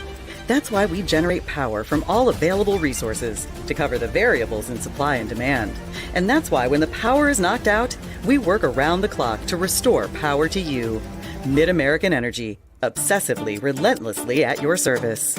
That's why we generate power from all available resources to cover the variables in supply and demand. And that's why when the power is knocked out, we work around the clock to restore power to you. Mid-American Energy, obsessively, relentlessly at your service.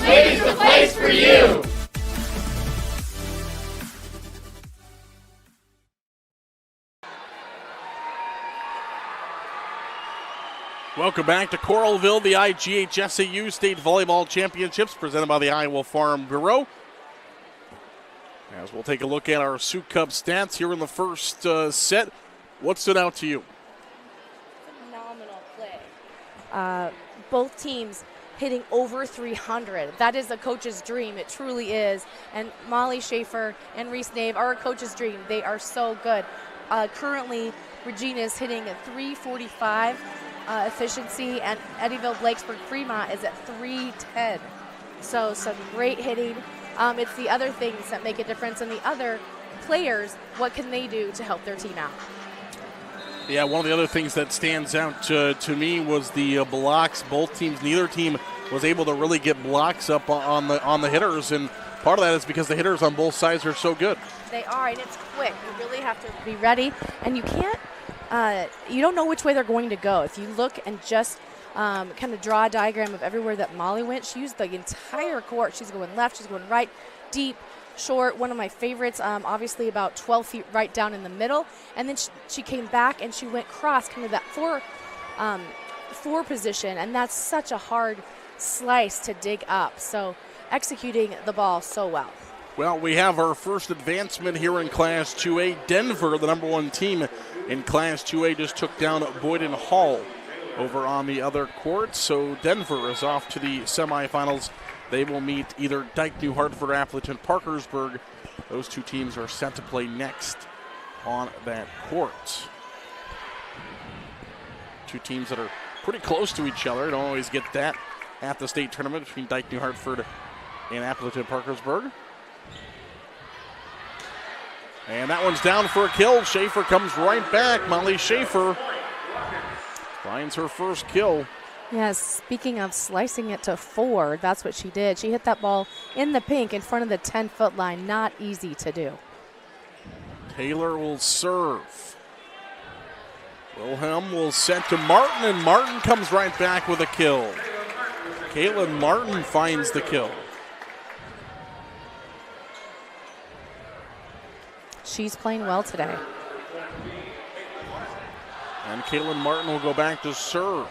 Ladies, the place for you! Welcome back to Coralville, the IGHSAU State Volleyball Championships presented by the Iowa Farm Bureau. As we'll take a look at our Sioux Cup stats here in the first set. What stood out to you? Phenomenal play. Both teams hitting over 300. That is a coach's dream. It truly is. And Molly Schaefer and Reese Nave are a coach's dream. They are so good. Currently, Regina is hitting a 345 efficiency, and Eddyville-Blakesburg-Fremont is at 310. So some great hitting. It's the other things that make a difference, and the other players, what can they do to help their team out? Yeah, one of the other things that stands out to me was the blocks. Both teams, neither team was able to really get blocks up on the hitters, and part of that is because the hitters on both sides are so good. They are, and it's quick. You really have to be ready, and you can't, you don't know which way they're going to go. If you look and just kind of draw a diagram of everywhere that Molly went, she used the entire court. She's going left, she's going right, deep, short. One of my favorites, obviously about 12 feet right down in the middle, and then she came back and she went cross, kind of that four position, and that's such a hard slice to dig up. So executing the ball so well. Well, we have our first advancement here in Class 2A. Denver, the number one team in Class 2A, just took down Boyden Hall over on the other court. So Denver is off to the semifinals. They will meet either Dike, New Hartford, Appleton, Parkersburg. Those two teams are set to play next on that court. Two teams that are pretty close to each other. Don't always get that at the state tournament between Dike, New Hartford, and Appleton, Parkersburg. And that one's down for a kill. Schaefer comes right back. Molly Schaefer finds her first kill. Yes, speaking of slicing it to 4, that's what she did. She hit that ball in the pink in front of the 10-foot line. Not easy to do. Taylor will serve. Wilhelm will set to Martin, and Martin comes right back with a kill. Caitlin Martin finds the kill. She's playing well today. And Caitlin Martin will go back to serve.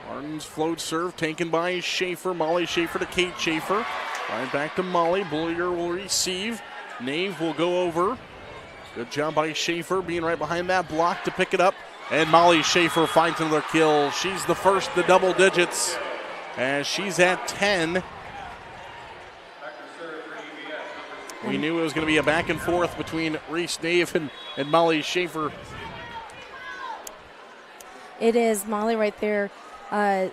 Martin's float serve taken by Schaefer. Molly Schaefer to Kate Schaefer. Right back to Molly. Bullier will receive. Nave will go over. Good job by Schaefer being right behind that block to pick it up. And Molly Schaefer finds another kill. She's the first to double digits as she's at 10. We knew it was going to be a back and forth between Reese Nave and Molly Schaefer. It is Molly right there.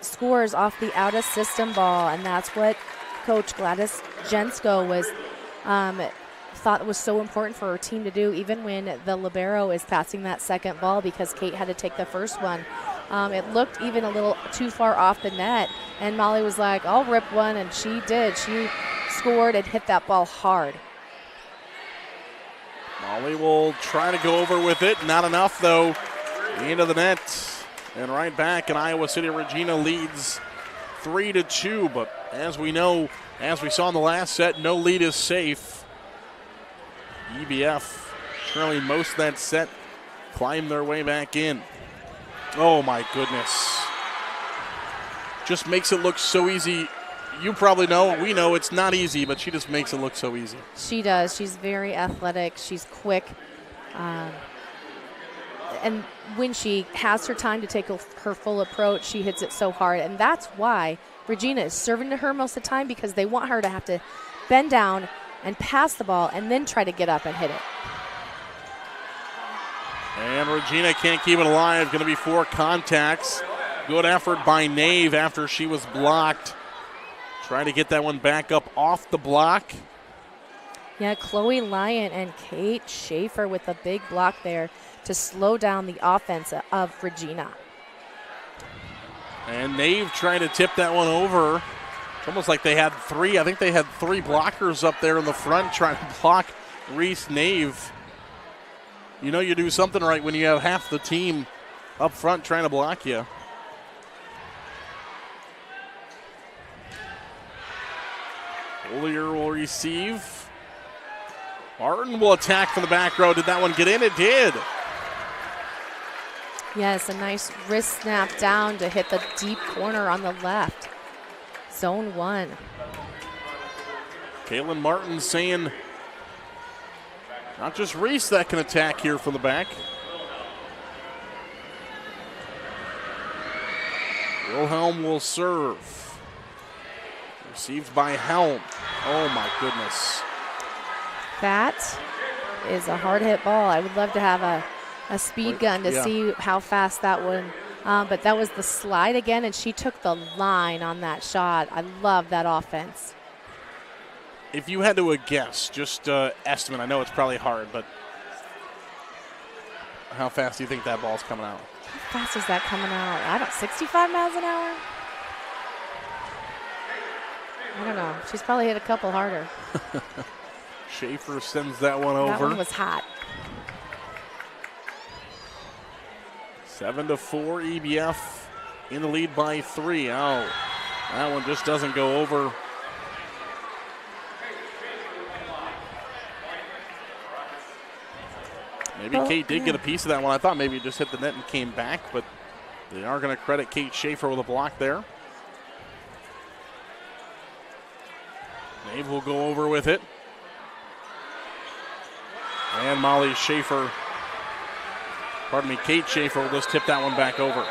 Scores off the out of system ball, and that's what Coach Gladys Jensko was thought was so important for her team to do, even when the libero is passing that second ball, because Kate had to take the first one. It looked even a little too far off the net, and Molly was like, I'll rip one, and she did. She scored and hit that ball hard. Molly will try to go over with it. Not enough, though. Into the net. And right back, and Iowa City Regina leads 3-2. But as we know, as we saw in the last set, no lead is safe. EBF, currently most of that set, climb their way back in. Oh, my goodness. Just makes it look so easy. You probably know, we know it's not easy, but she just makes it look so easy. She does. She's very athletic. She's quick. And when she has her time to take her full approach, she hits it so hard. And that's why Regina is serving to her most of the time, because they want her to have to bend down and pass the ball and then try to get up and hit it. And Regina can't keep it alive. Going to be 4 contacts. Good effort by Nave after she was blocked. Trying to get that one back up off the block. Yeah, Chloe Lyon and Kate Schaefer with a big block there to slow down the offense of Regina. And Nave trying to tip that one over. It's almost like they had 3. I think they had 3 blockers up there in the front trying to block Reese Nave. You know you do something right when you have half the team up front trying to block you. Ollier will receive. Martin will attack from the back row. Did that one get in? It did. Yes, a nice wrist snap down to hit the deep corner on the left. Zone 1. Caitlin Martin saying not just Reese that can attack here from the back. Wilhelm will serve. Received by Helm. Oh my goodness. That is a hard hit ball. I would love to have a speed gun to see how fast that one, but that was the slide again, and she took the line on that shot. I love that offense. If you had to guess, just estimate, I know it's probably hard, but how fast do you think that ball's coming out? How fast is that coming out? I don't, 65 miles an hour? I don't know. She's probably hit a couple harder. Schaefer sends that one over. That one was hot. 7-4, EBF in the lead by 3. Oh, that one just doesn't go over. Maybe Kate did get a piece of that one. I thought maybe it just hit the net and came back, but they are going to credit Kate Schaefer with a block there. Nave will go over with it. And Molly Schaefer, Kate Schaefer will just tip that one back over.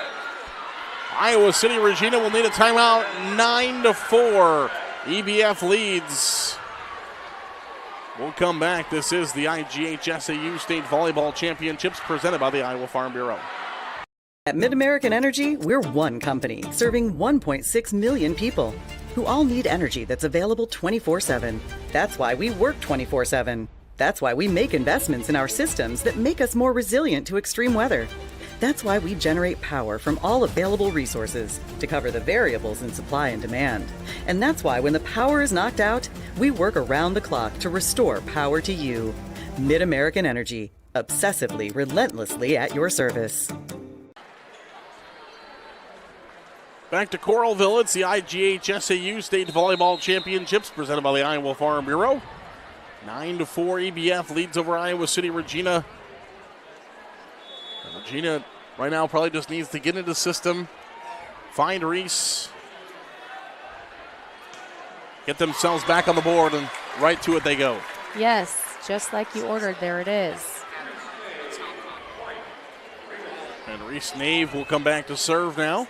Iowa City Regina will need a timeout. 9-4. EBF leads. We'll come back. This is the IGHSAU State Volleyball Championships presented by the Iowa Farm Bureau. At Mid-American Energy, we're one company serving 1.6 million people who all need energy that's available 24/7. That's why we work 24/7. That's why we make investments in our systems that make us more resilient to extreme weather. That's why we generate power from all available resources to cover the variables in supply and demand. And that's why when the power is knocked out, we work around the clock to restore power to you. Mid-American Energy, obsessively, relentlessly at your service. Back to Coralville, it's the IGHSAU State Volleyball Championships presented by the Iowa Farm Bureau. 9-4, EBF leads over Iowa City Regina. Regina right now probably just needs to get into the system, find Reese, get themselves back on the board, and right to it they go. Yes, just like you ordered, there it is. And Reese Nave will come back to serve now.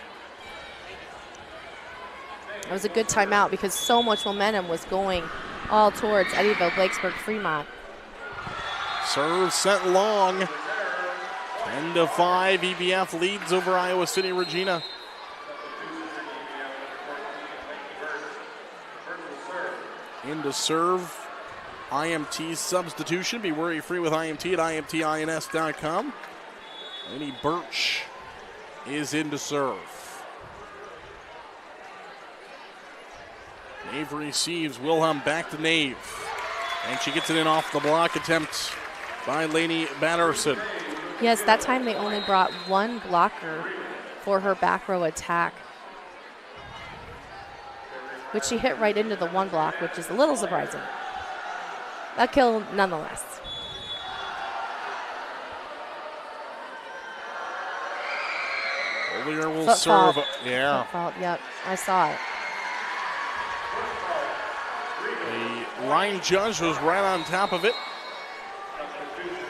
It was a good timeout because so much momentum was going all towards Eddyville-Blakesburg-Fremont. Serve sent long. 10-5, EBF leads over Iowa City Regina. Into serve, IMT substitution. Be worry-free with IMT at IMTINS.com. Lenny Birch is into serve. Nave receives, Wilhelm back to Nave. And she gets it in off the block attempt by Lainey Batterson. Yes, that time they only brought one blocker for her back row attack, which she hit right into the one block, which is a little surprising. A kill nonetheless. Olier will serve. Fault. Yeah. Foot fault. Yep, I saw it. The line judge was right on top of it.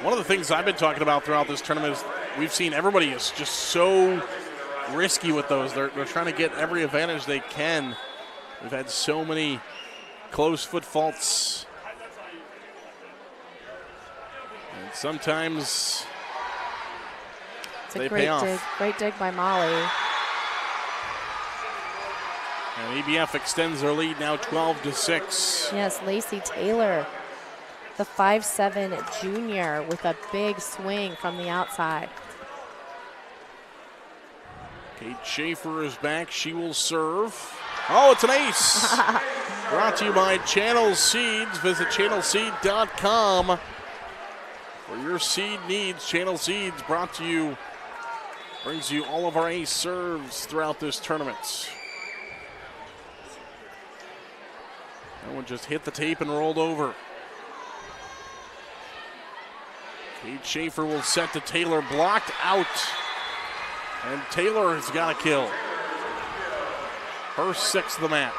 One of the things I've been talking about throughout this tournament is we've seen everybody is just so risky with those. They're trying to get every advantage they can. We've had so many close foot faults. And sometimes they pay off. It's a great dig by Molly. And EBF extends their lead now 12-6. Yes, Lacey Taylor, the 5'7" junior with a big swing from the outside. Kate Schaefer is back. She will serve. Oh, it's an ace. Brought to you by Channel Seeds. Visit channelseed.com for your seed needs. Channel Seeds brought to you, brings you all of our ace serves throughout this tournament. That one just hit the tape and rolled over. Kate Schaefer will set to Taylor, blocked out. And Taylor has got a kill. Her sixth of the match.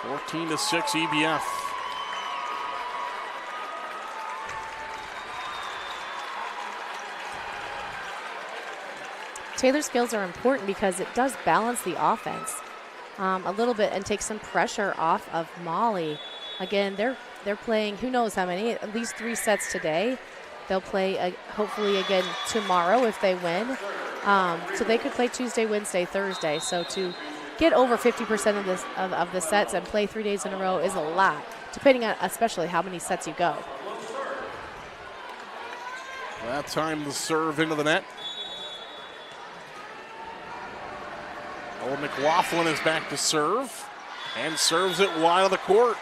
14-6 EBF. Taylor's skills are important because it does balance the offense a little bit and take some pressure off of Molly. Again, they're playing who knows how many, at least 3 sets today. They'll play hopefully again tomorrow if they win. So they could play Tuesday, Wednesday, Thursday. So to get over 50% of the sets and play 3 days in a row is a lot, depending on especially how many sets you go. That time the serve into the net. Old McLaughlin is back to serve and serves it wide of the court.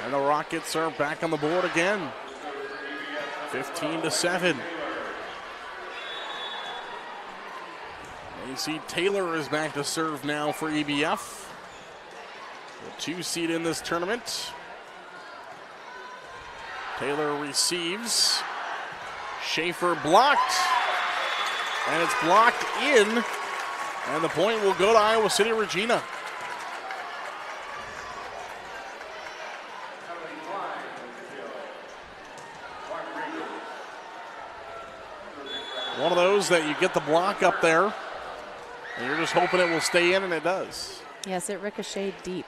And the Rockets are back on the board again. 15-7. AC Taylor is back to serve now for EBF. The 2 seed in this tournament. Taylor receives. Schaefer blocked. And it's blocked in. And the point will go to Iowa City Regina. One of those that you get the block up there, and you're just hoping it will stay in, and it does. Yes, it ricocheted deep.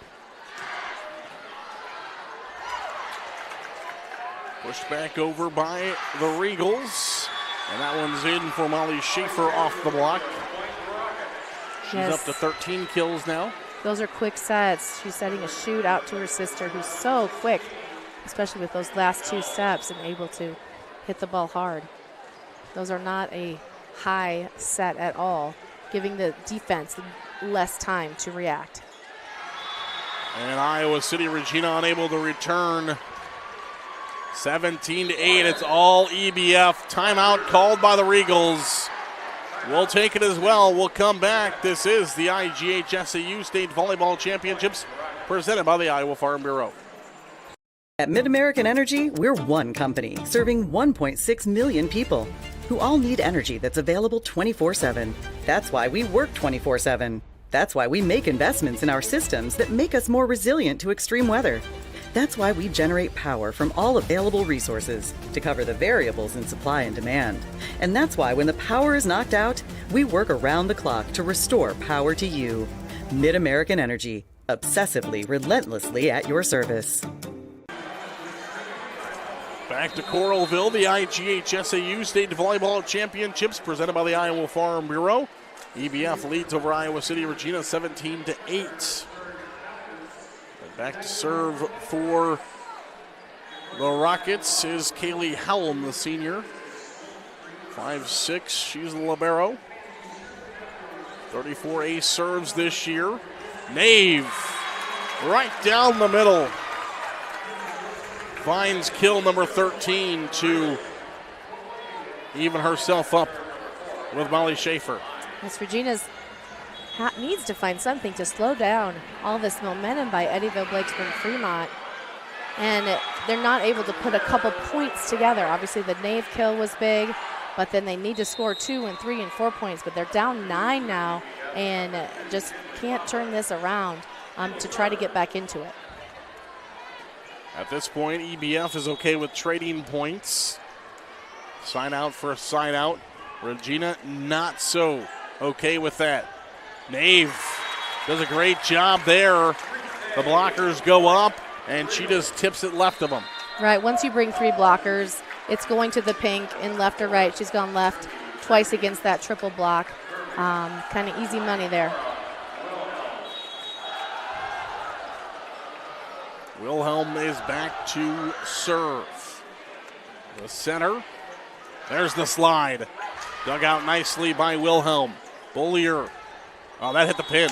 Pushed back over by the Regals. And that one's in for Molly Schaefer off the block. She's up to 13 kills now. Those are quick sets. She's setting a shoot out to her sister, who's so quick, especially with those last 2 steps and able to hit the ball hard. Those are not a high set at all, giving the defense less time to react. And Iowa City Regina unable to return. 17-8, it's all EBF. Timeout called by the Regals. We'll take it as well. We'll come back. This is the IGHSAU State Volleyball Championships presented by the Iowa Farm Bureau. At Mid-American Energy, we're one company serving 1.6 million people who all need energy that's available 24/7. That's why we work 24/7. That's why we make investments in our systems that make us more resilient to extreme weather. That's why we generate power from all available resources to cover the variables in supply and demand. And that's why when the power is knocked out, we work around the clock to restore power to you. Mid-American Energy, obsessively, relentlessly at your service. Back to Coralville, the IGHSAU State Volleyball Championships presented by the Iowa Farm Bureau. EBF leads over Iowa City Regina 17-8. Back to serve for the Rockets is Kaylee Howell, the senior. 5'6", she's a libero. 34 ace serves this year. Nave, right down the middle. Finds kill number 13 to even herself up with Molly Schaefer. Yes, Regina's needs to find something to slow down all this momentum by Eddyville-Blakesburg-Fremont. And they're not able to put a couple points together. Obviously, the Nave kill was big, but then they need to score 2 and 3 and 4 points. But they're down 9 now and just can't turn this around to try to get back into it. At this point, EBF is okay with trading points. Sign out for a sign out. Regina not so okay with that. Nave does a great job there. The blockers go up, and she just tips it left of them. Right, once you bring 3 blockers, it's going to the pink in left or right. She's gone left twice against that triple block. Kind of easy money there. Wilhelm is back to serve. The center. There's the slide. Dug out nicely by Wilhelm. Bollier. Oh, that hit the pin.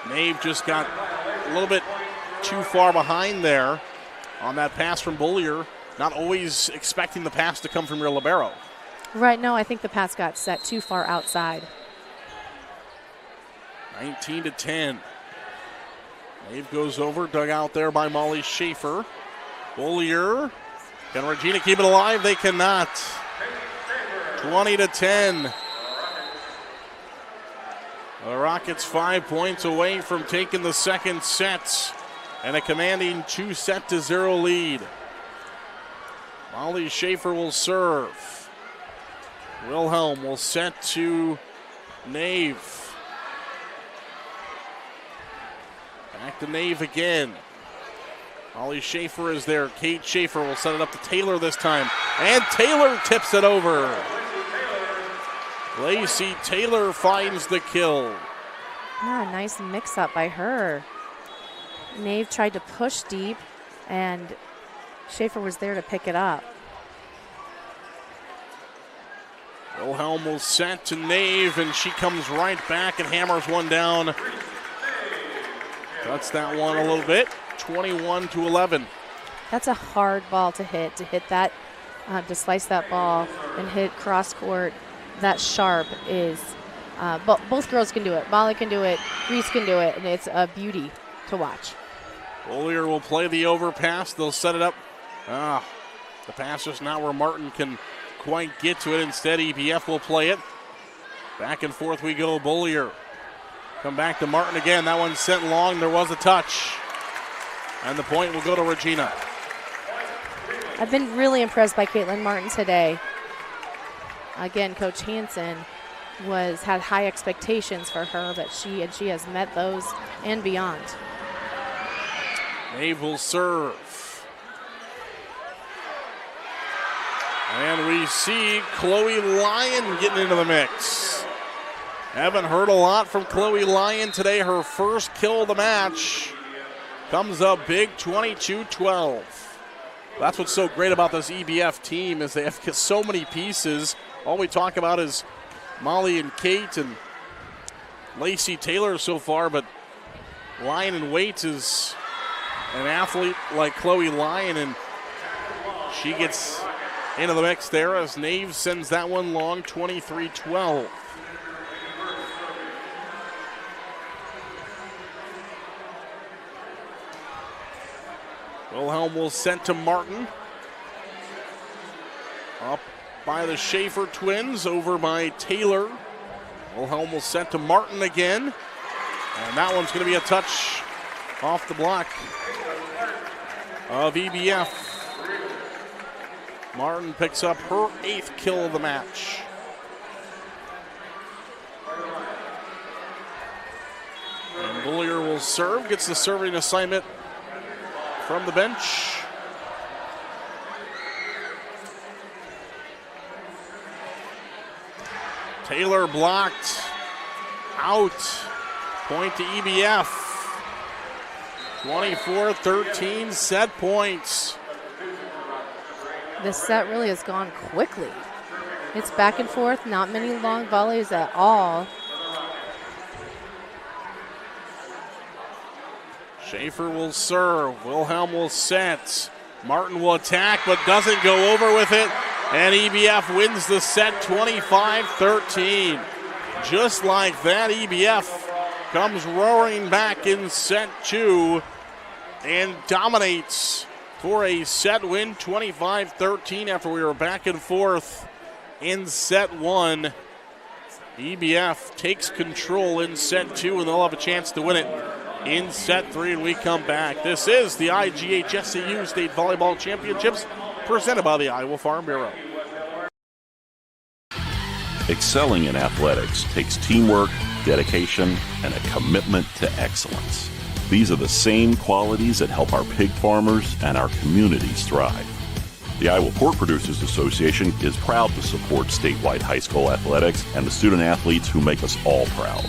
Nave just got a little bit too far behind there on that pass from Bollier. Not always expecting the pass to come from your libero. Right, no, I think the pass got set too far outside. 19-10. Nave goes over, dug out there by Molly Schaefer. Bollier. Can Regina keep it alive? They cannot. 20-10. The Rockets 5 points away from taking the second set and a commanding 2-0 lead. Molly Schaefer will serve. Wilhelm will set to Nave. Back to Nave again. Holly Schaefer is there. Kate Schaefer will set it up to Taylor this time. And Taylor tips it over. Lacey Taylor finds the kill. Yeah, nice mix-up by her. Nave tried to push deep, and Schaefer was there to pick it up. Wilhelm will set to Nave, and she comes right back and hammers one down. Cuts that one a little bit. 21-11. That's a hard ball to hit that, to slice that ball and hit cross court that sharp is, both girls can do it. Molly can do it, Reese can do it, and it's a beauty to watch. Bollier will play the overpass. They'll set it up. The pass is not where Martin can quite get to it. Instead, EBF will play it. Back and forth we go. Bollier. Come back to Martin again. That one sent long. There was a touch. And the point will go to Regina. I've been really impressed by Caitlin Martin today. Again, Coach Hansen had high expectations for her, but she has met those and beyond. Nave will serve. And we see Chloe Lyon getting into the mix. Haven't heard a lot from Chloe Lyon today. Her first kill of the match comes up big, 22-12. That's what's so great about this EBF team is they have so many pieces. All we talk about is Molly and Kate and Lacey Taylor so far, but Lyon and Waits is an athlete like Chloe Lyon, and she gets into the mix there as Nave sends that one long, 23-12. Wilhelm will send to Martin. Up by the Schaefer twins, over by Taylor. Wilhelm will send to Martin again. And that one's going to be a touch off the block of EBF. Martin picks up her 8th kill of the match. And Bollier will serve, gets the serving assignment from the bench. Taylor blocked out. Point to EBF. 24-13 set points. This set really has gone quickly. It's back and forth, not many long volleys at all. Schaefer will serve. Wilhelm will set. Martin will attack, but doesn't go over with it. And EBF wins the set 25-13. Just like that, EBF comes roaring back in set 2 and dominates for a set win, 25-13, after we were back and forth in set 1. EBF takes control in set 2, and they'll have a chance to win it in set 3 when we come back. This is the IGHSAU State Volleyball Championships presented by the Iowa Farm Bureau. Excelling in athletics takes teamwork, dedication, and a commitment to excellence. These are the same qualities that help our pig farmers and our communities thrive. The Iowa Pork Producers Association is proud to support statewide high school athletics and the student athletes who make us all proud.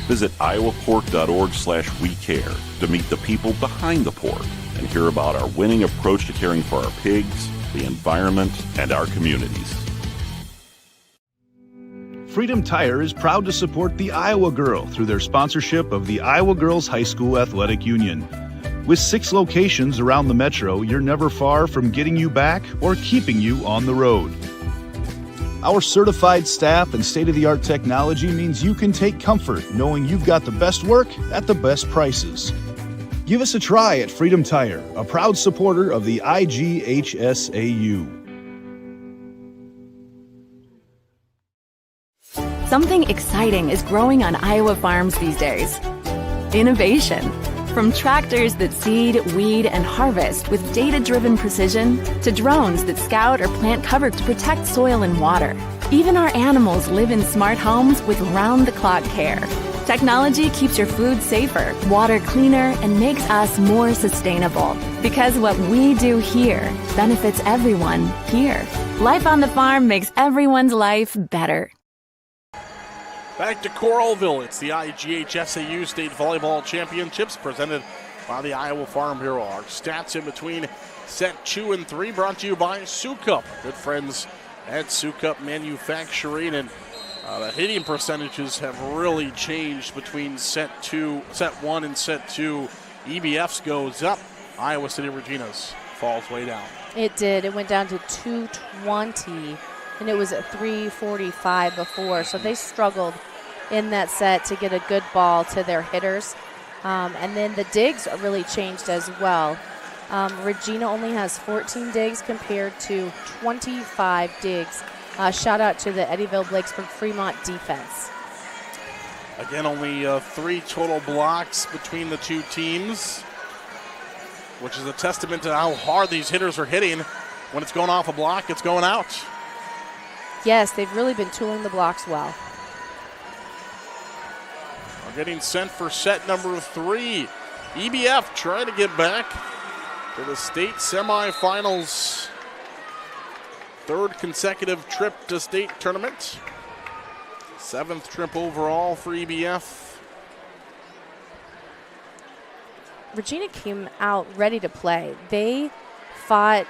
Visit iowapork.org/WeCare to meet the people behind the pork and hear about our winning approach to caring for our pigs, the environment, and our communities. Freedom Tire is proud to support the Iowa Girl through their sponsorship of the Iowa Girls High School Athletic Union. With 6 locations around the metro, you're never far from getting you back or keeping you on the road. Our certified staff and state-of-the-art technology means you can take comfort knowing you've got the best work at the best prices. Give us a try at Freedom Tire, a proud supporter of the IGHSAU. Something exciting is growing on Iowa farms these days. Innovation. From tractors that seed, weed, and harvest with data-driven precision to drones that scout or plant cover to protect soil and water. Even our animals live in smart homes with round-the-clock care. Technology keeps your food safer, water cleaner, and makes us more sustainable. Because what we do here benefits everyone here. Life on the farm makes everyone's life better. Back to Coralville. It's the IGHSAU State Volleyball Championships presented by the Iowa Farm Bureau. Our stats in between set 2 and 3 brought to you by Sioux Cup. Good friends at Sioux Cup Manufacturing, and the hitting percentages have really changed between set 1 and set 2. EBF's goes up. Iowa City Regina's falls way down. It did. It went down to 220, and it was at 345 before. So they struggled in that set to get a good ball to their hitters. And then the digs really changed as well. Regina only has 14 digs compared to 25 digs. Shout out to the Eddyville-Blakesburg-Fremont defense. Again, only 3 total blocks between the two teams, which is a testament to how hard these hitters are hitting. When it's going off a block, it's going out. Yes, they've really been tooling the blocks well. We're getting sent for set number 3. EBF trying to get back to the state semifinals. 3rd consecutive trip to state tournament. 7th trip overall for EBF. Regina came out ready to play. They fought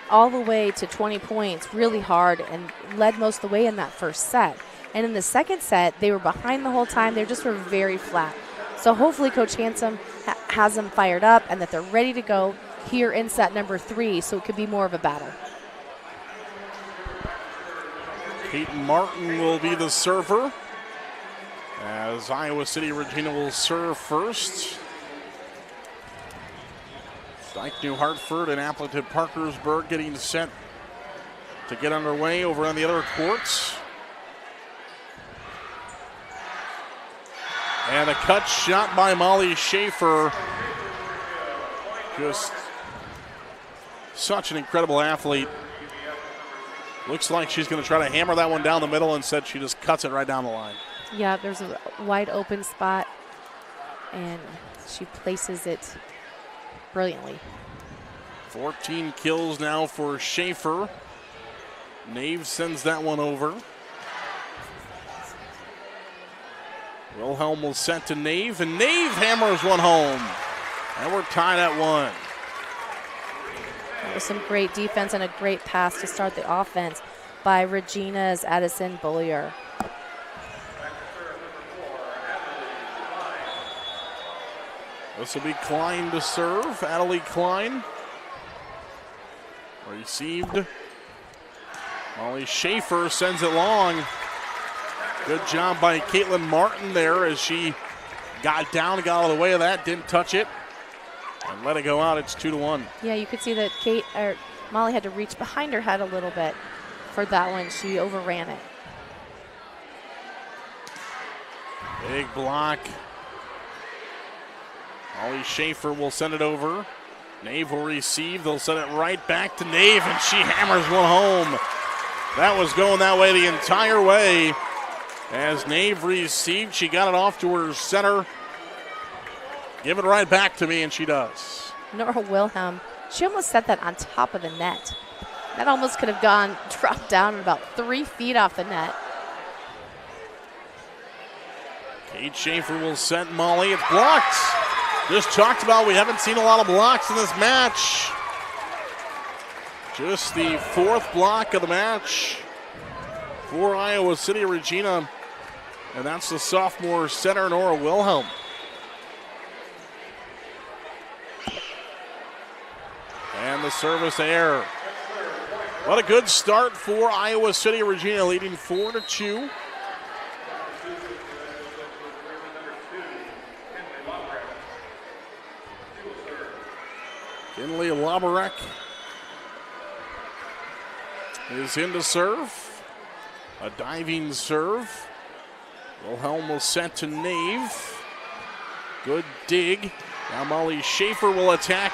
all the way to 20 points really hard and led most of the way in that first set. And in the second set, they were behind the whole time. They just were very flat. So hopefully Coach Handsome has them fired up and that they're ready to go here in set number 3, so it could be more of a battle. Peyton Martin will be the server, as Iowa City Regina will serve first. Dyke New Hartford and Appleton Parkersburg getting set to get underway over on the other courts. And a cut shot by Molly Schaefer. Just such an incredible athlete. Looks like she's going to try to hammer that one down the middle. Instead, she just cuts it right down the line. Yeah, there's a wide open spot, and she places it brilliantly. 14 kills now for Schaefer. Nave sends that one over. Wilhelm will set to Nave, and Nave hammers one home. And we're tied at 1. That was some great defense and a great pass to start the offense by Regina's Addison Bullier. This will be Klein to serve. Adelie Klein. Received. Molly Schaefer sends it long. Good job by Caitlin Martin there as she got down and got out of the way of that. Didn't touch it. And let it go out. It's 2-1. Yeah, you could see that Molly had to reach behind her head a little bit for that one. She overran it. Big block. Molly Schaefer will send it over. Nave will receive. They'll send it right back to Nave, and she hammers one home. That was going that way the entire way. As Nave received, she got it off to her center. Give it right back to me, and she does. Nora Wilhelm, she almost set that on top of the net. That almost could have dropped down about 3 feet off the net. Kate Schaefer will set Molly. It's blocked. Just talked about, we haven't seen a lot of blocks in this match. Just the 4th block of the match for Iowa City Regina. And that's the sophomore center, Nora Wilhelm. And the service error. What a good start for Iowa City Regina, leading 4-2. Kinley Labarek is in to serve. A diving serve. Wilhelm will set to Nave. Good dig. Now Molly Schaefer will attack.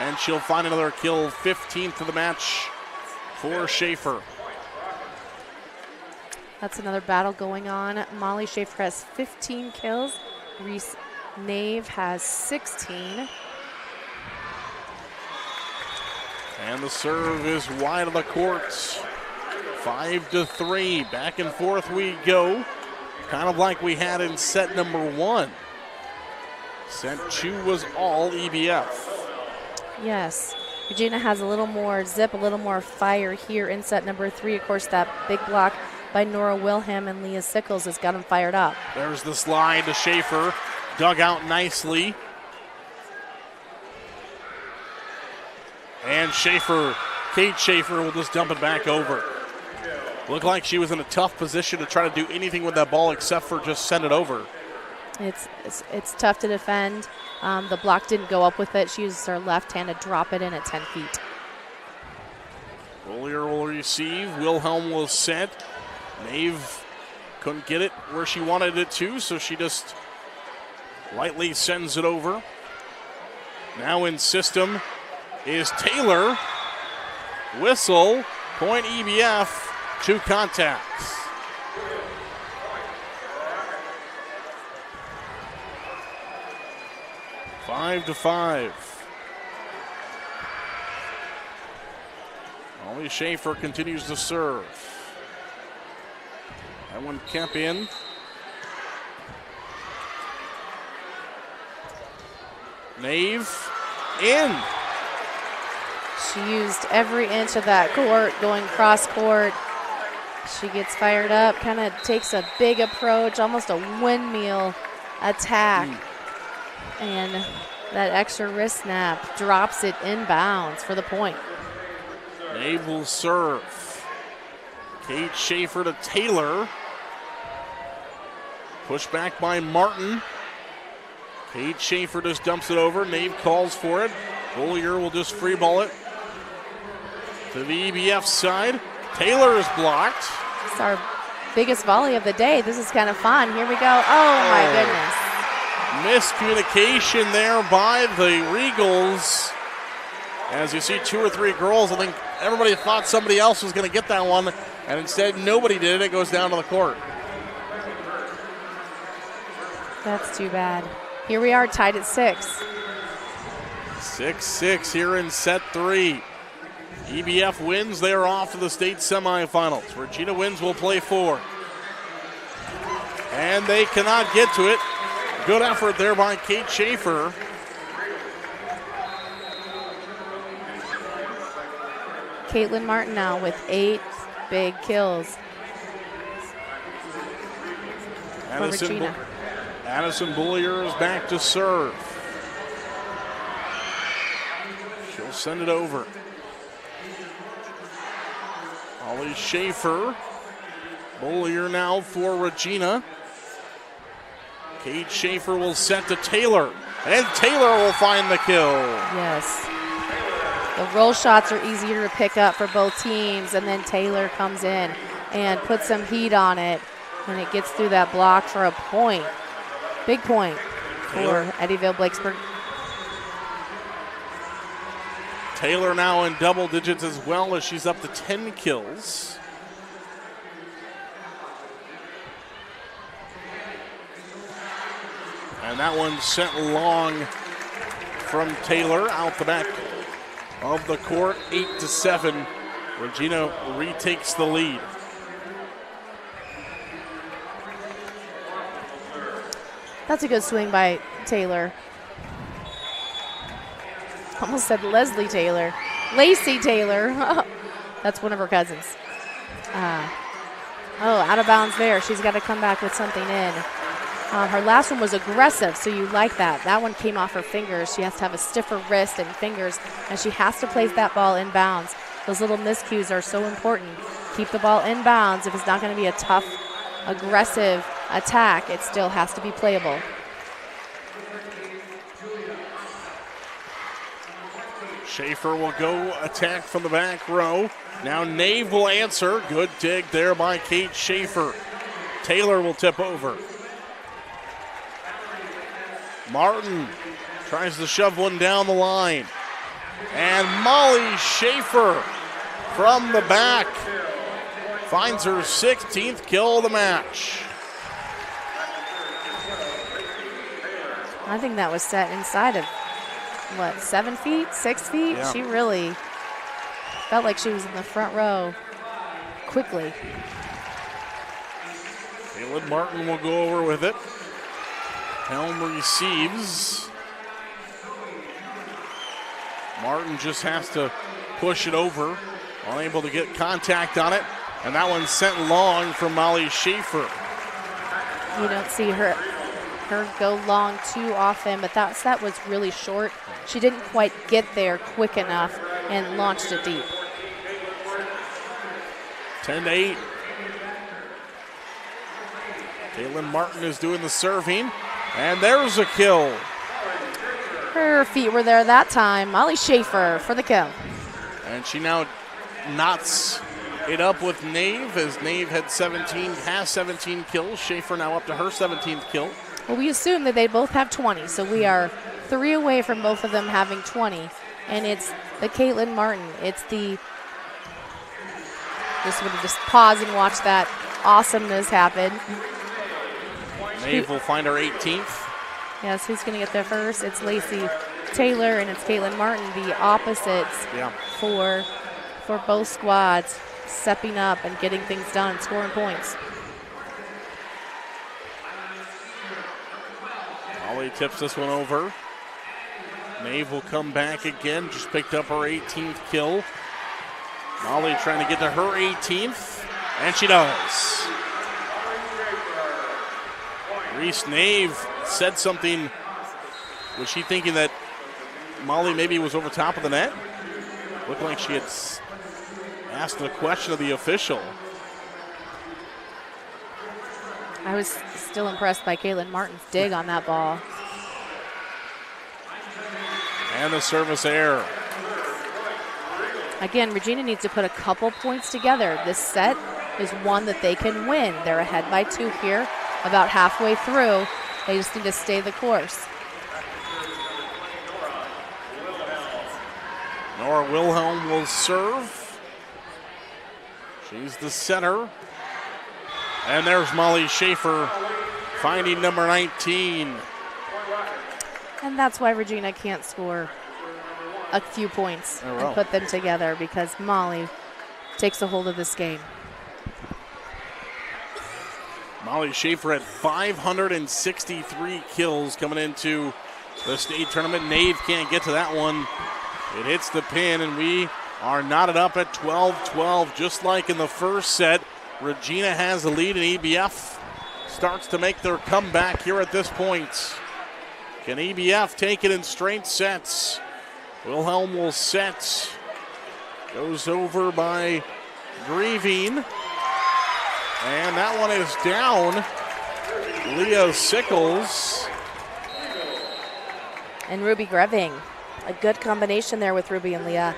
And she'll find another kill, 15th of the match for Schaefer. That's another battle going on. Molly Schaefer has 15 kills. Reese Nave has 16. And the serve is wide of the courts. 5-3. Back and forth we go. Kind of like we had in set number 1. Set 2 was all EBF. Yes. Regina has a little more zip, a little more fire here in set number 3. Of course, that big block by Nora Wilhelm and Leah Sickles has got them fired up. There's the slide to Schaefer. Dug out nicely. And Schaefer, Kate Schaefer will just dump it back over. Looked like she was in a tough position to try to do anything with that ball except for just send it over. It's tough to defend. The block didn't go up with it. She uses her left hand to drop it in at 10 feet. Rollier will receive. Wilhelm will set. Nave couldn't get it where she wanted it to, so she just lightly sends it over. Now in system is Taylor. Whistle, point EBF, 2 contacts. Five to 5. Molly Schaefer continues to serve. That one kept in. Nave in. She used every inch of that court going cross court. She gets fired up, kind of takes a big approach, almost a windmill attack. And that extra wrist snap drops it inbounds for the point. Nave will serve. Kate Schaefer to Taylor. Pushed back by Martin. Kate Schaefer just dumps it over. Nave calls for it. Bollier will just free ball it to the EBF side. Taylor is blocked. It's our biggest volley of the day. This is kind of fun. Here we go. Oh my goodness. Miscommunication there by the Regals. As you see 2 or 3 girls, I think everybody thought somebody else was going to get that one, and instead nobody did. It goes down to the court. That's too bad. Here we are tied at 6. 6-6 here in set 3. EBF wins. They are off to the state semifinals. Regina wins, will play 4. And they cannot get to it. Good effort there by Kate Schaefer. Caitlin Martin now with 8 big kills for Regina. Addison Bullier is back to serve. She'll send it over. Molly Schaefer. Bullier now for Regina. Kate Schaefer will set to Taylor. And Taylor will find the kill. Yes. The roll shots are easier to pick up for both teams, and then Taylor comes in and puts some heat on it when it gets through that block for a point. Big point for Eddyville-Blakesburg. Taylor now in double digits as well, as she's up to 10 kills. And that one sent long from Taylor out the back of the court, 8-7. Regina retakes the lead. That's a good swing by Taylor. Almost said Leslie Taylor. Lacey Taylor. That's one of her cousins. Out of bounds there. She's got to come back with something in. Her last one was aggressive, so you like that. That one came off her fingers. She has to have a stiffer wrist and fingers, and she has to place that ball in bounds. Those little miscues are so important. Keep the ball in bounds. If it's not going to be a tough, aggressive attack, it still has to be playable. Schaefer will go attack from the back row. Now Nave will answer. Good dig there by Kate Schaefer. Taylor will tip over. Martin tries to shove one down the line. And Molly Schaefer from the back finds her 16th kill of the match. I think that was set inside of, 7 feet, 6 feet? Yeah. She really felt like she was in the front row quickly. Caitlin Martin will go over with it. Helm receives. Martin just has to push it over, unable to get contact on it. And that one's sent long from Molly Schaefer. You don't see her go long too often, but that set was really short. She didn't quite get there quick enough and launched it deep. 10-8. Caitlin Martin is doing the serving, and there's a kill. Her feet were there that time. Molly Schaefer for the kill. And she now knots it up with Nave, as Nave has 17 kills. Schaefer now up to her 17th kill. Well, we assume that they both have 20, so we are 3 away from both of them having 20. And it's the Caitlin Martin. It's the, just pause and watch that awesomeness happen. Nave will find her 18th. Yes, who's going to get there first? It's Lacey Taylor and it's Caitlin Martin, the opposites for both squads, stepping up and getting things done, scoring points. Molly tips this one over. Nave will come back again, just picked up her 18th kill. Molly trying to get to her 18th, and she does. Reese Nave said something. Was she thinking that Molly maybe was over top of the net? Looked like she had asked a question of the official. I was still impressed by Caitlin Martin's dig on that ball. And the service error. Again, Regina needs to put a couple points together. This set is one that they can win. They're ahead by 2 here, about halfway through. They just need to stay the course. Nora Wilhelm will serve. She's the center. And there's Molly Schaefer finding number 19. And that's why Regina can't score a few points and put them together, because Molly takes a hold of this game. Molly Schaefer had 563 kills coming into the state tournament. Nave can't get to that one. It hits the pin, and we are knotted up at 12-12, just like in the first set. Regina has the lead, and EBF starts to make their comeback here at this point. Can EBF take it in straight sets? Wilhelm will set. Goes over by Grieving. And that one is down. Leah Sickles. And Ruby Greving. A good combination there with Ruby and Leah.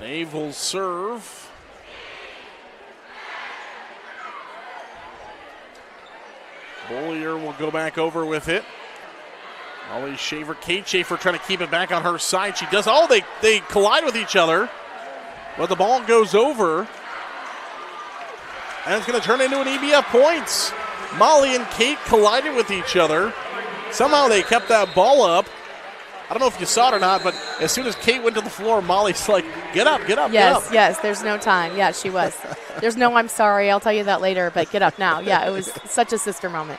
Nave will serve. Bollier will go back over with it. Molly Schaefer, Kate Schaefer trying to keep it back on her side. She does. Oh, they collide with each other. But the ball goes over. And it's going to turn into an EBF points. Molly and Kate collided with each other. Somehow they kept that ball up. I don't know if you saw it or not, but as soon as Kate went to the floor, Molly's like, get up, get up, yes, get up. Yes, there's no time. Yeah, she was. There's no I'm sorry, I'll tell you that later, but get up now. Yeah, it was such a sister moment.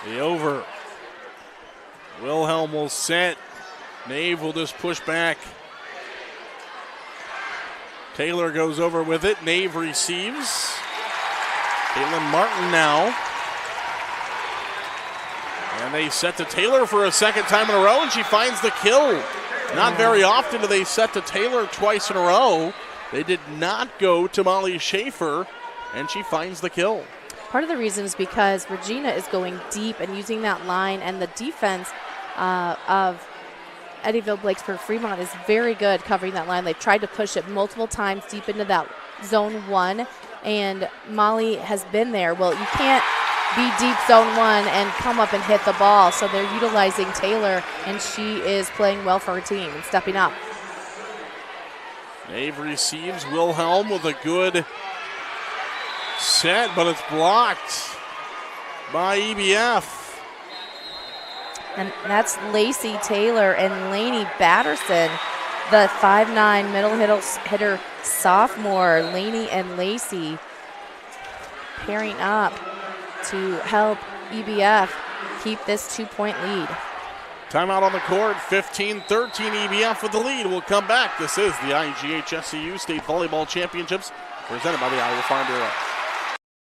The over. Wilhelm will set. Nave will just push back. Taylor goes over with it. Nave receives. Caitlin Martin now. And they set to Taylor for a second time in a row, and she finds the kill. Not very often do they set to Taylor twice in a row. They did not go to Molly Schaefer, and she finds the kill. Part of the reason is because Regina is going deep and using that line, and the defense of Eddyville-Blakesburg-Fremont is very good covering that line. They've tried to push it multiple times deep into that zone 1, and Molly has been there. Well, you can't be deep zone one and come up and hit the ball, so they're utilizing Taylor, and she is playing well for her team and stepping up. Dave receives Wilhelm with a good set, but it's blocked by EBF. And that's Lacey Taylor and Lainey Batterson, the 5'9" middle hitter sophomore. Lainey and Lacey pairing up to help EBF keep this 2-point lead. Timeout on the court, 15-13 EBF with the lead. We'll come back. This is the IGHSAU State Volleyball Championships presented by the Iowa Farm Bureau.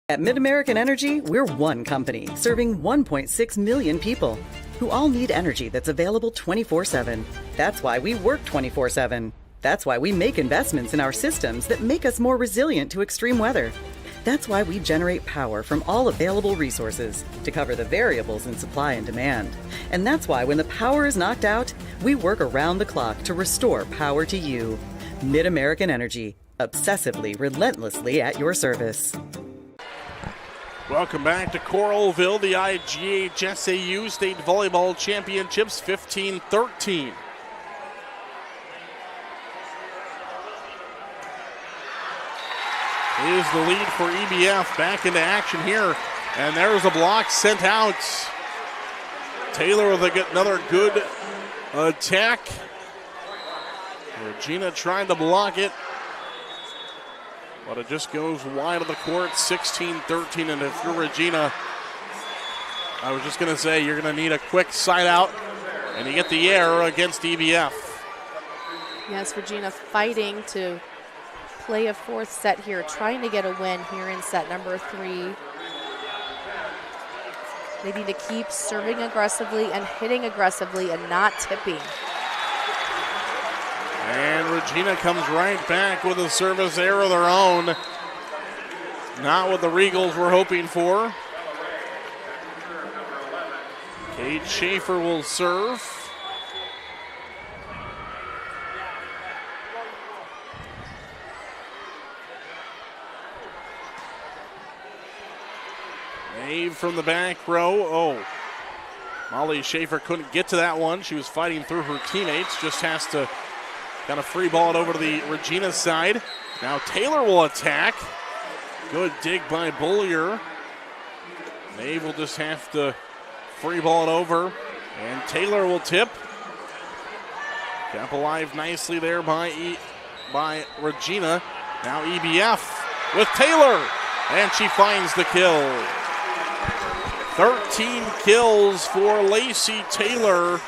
At Mid-American Energy, we're one company serving 1.6 million people who all need energy that's available 24/7. That's why we work 24/7. That's why we make investments in our systems that make us more resilient to extreme weather. That's why we generate power from all available resources to cover the variables in supply and demand. And that's why when the power is knocked out, we work around the clock to restore power to you. Mid-American Energy, obsessively, relentlessly at your service. Welcome back to Coralville, the IGHSAU State Volleyball Championships, 15-13. Is the lead for EBF. Back into action here, and there's a block sent out. Taylor with another good attack. Regina trying to block it, but it just goes wide of the court, 16-13. And if you're Regina, I was just going to say, you're going to need a quick side out, and you get the error against EBF. Yes, Regina fighting to play a fourth set here, trying to get a win here in set number 3. They need to keep serving aggressively and hitting aggressively and not tipping. And Regina comes right back with a service error of their own. Not what the Regals were hoping for. Kate Schaefer will serve. Maeve from the back row. Oh, Molly Schaefer couldn't get to that one. She was fighting through her teammates. Just has to kind of free ball it over to the Regina side. Now Taylor will attack. Good dig by Bullier. Maeve will just have to free ball it over. And Taylor will tip. Kept alive nicely there by Regina. Now EBF with Taylor. And she finds the kill. 13 kills for Lacey Taylor.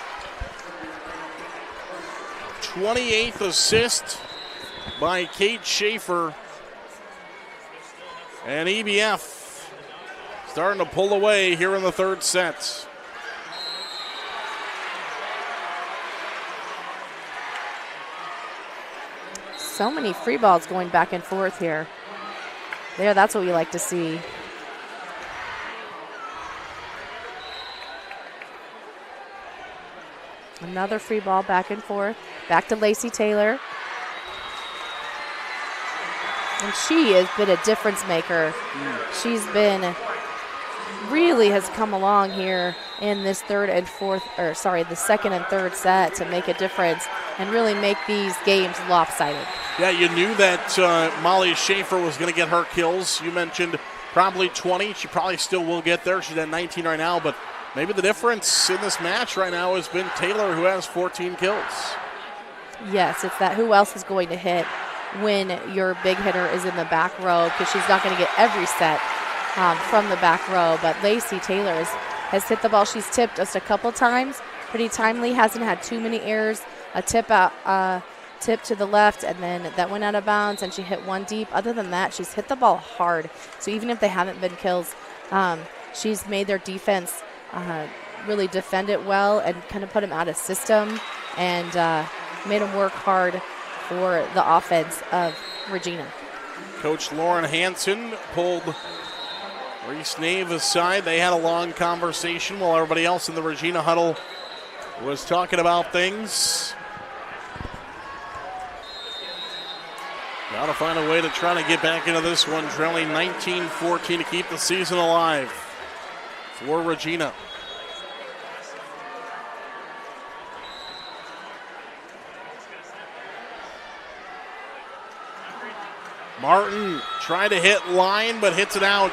28th assist by Kate Schaefer. And EBF starting to pull away here in the third set. So many free balls going back and forth here. There, that's what we like to see. Another free ball back and forth. Back to Lacey Taylor. And she has been a difference maker. She's been, really has come along here in this the second and third set to make a difference and really make these games lopsided. Yeah, you knew that Molly Schaefer was going to get her kills. You mentioned probably 20. She probably still will get there. She's at 19 right now, but maybe the difference in this match right now has been Taylor, who has 14 kills. Yes, it's that who else is going to hit when your big hitter is in the back row, because she's not going to get every set from the back row. But Lacey Taylor has hit the ball. She's tipped just a couple times. Pretty timely, hasn't had too many errors. A tip out, tip to the left, and then that went out of bounds, and she hit one deep. Other than that, she's hit the ball hard. So even if they haven't been kills, she's made their defense really defend it well and kind of put them out of system and made them work hard for the offense of Regina. Coach Lauren Hansen pulled Reese Nave aside. They had a long conversation while everybody else in the Regina huddle was talking about things. Got to find a way to try to get back into this one, trailing 19-14 to keep the season alive for Regina. Martin tried to hit line, but hits it out.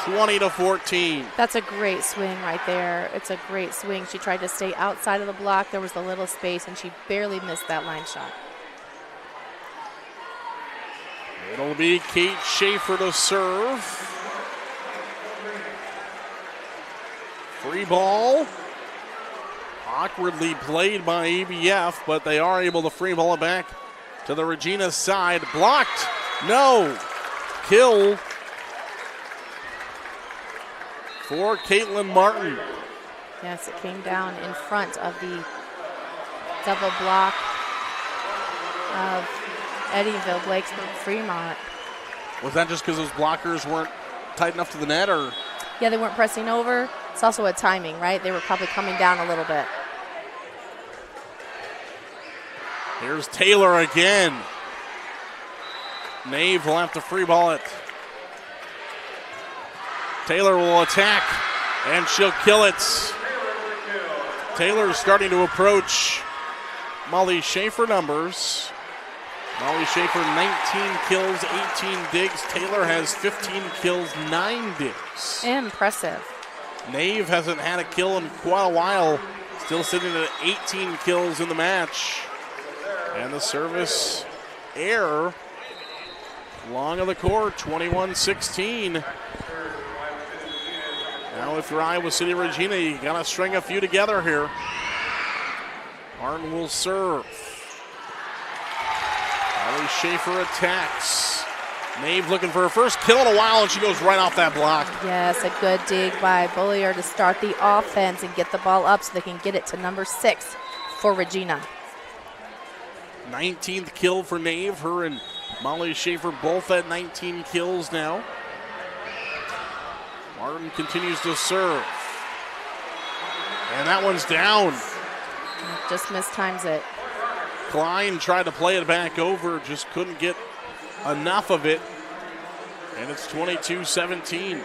20-14. That's a great swing right there. It's a great swing. She tried to stay outside of the block. There was a little space, and she barely missed that line shot. It'll be Kate Schaefer to serve. Free ball. Awkwardly played by EBF, but they are able to free ball it back to the Regina side. Blocked. No. Kill for Caitlin Martin. Yes, it came down in front of the double block of Eddyville-Blakesburg-Fremont. Was that just because those blockers weren't tight enough to the net, or? Yeah, they weren't pressing over. It's also a timing, right? They were probably coming down a little bit. Here's Taylor again. Nave will have to free ball it. Taylor will attack, and she'll kill it. Taylor's starting to approach Molly Schaefer numbers. Molly Schaefer, 19 kills, 18 digs. Taylor has 15 kills, 9 digs. Impressive. Nave hasn't had a kill in quite a while. Still sitting at 18 kills in the match. And the service error. Long of the court, 21-16. Now if you're Iowa City Regina, you got to string a few together here. Martin will serve. Molly Schaefer attacks. Nave looking for her first kill in a while, and she goes right off that block. Yes, a good dig by Bullier to start the offense and get the ball up so they can get it to number 6 for Regina. 19th kill for Nave. Her and Molly Schaefer both at 19 kills now. Martin continues to serve. And that one's down. Just mistimes it. Klein tried to play it back over, just couldn't get enough of it. And it's 22-17.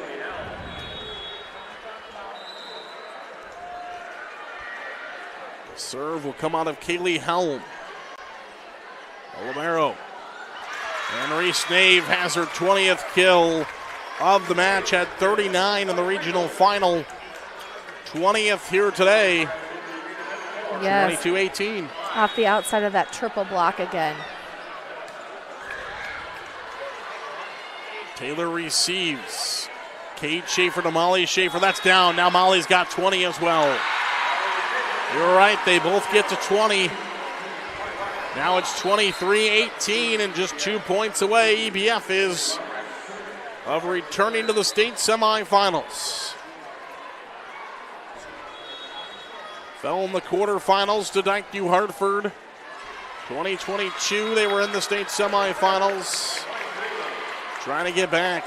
The serve will come out of Kaylee Helm. Olomero. And Reese Nave has her 20th kill of the match at 39 in the regional final. 20th here today. Yes. 22-18. Off the outside of that triple block again. Taylor receives. Kate Schaefer to Molly Schaefer. That's down. Now Molly's got 20 as well. You're right. They both get to 20. Now it's 23-18 and just 2 points away. EBF is of returning to the state semifinals. Fell in the quarterfinals to Dyke New Hartford. 2022, they were in the state semifinals. Trying to get back.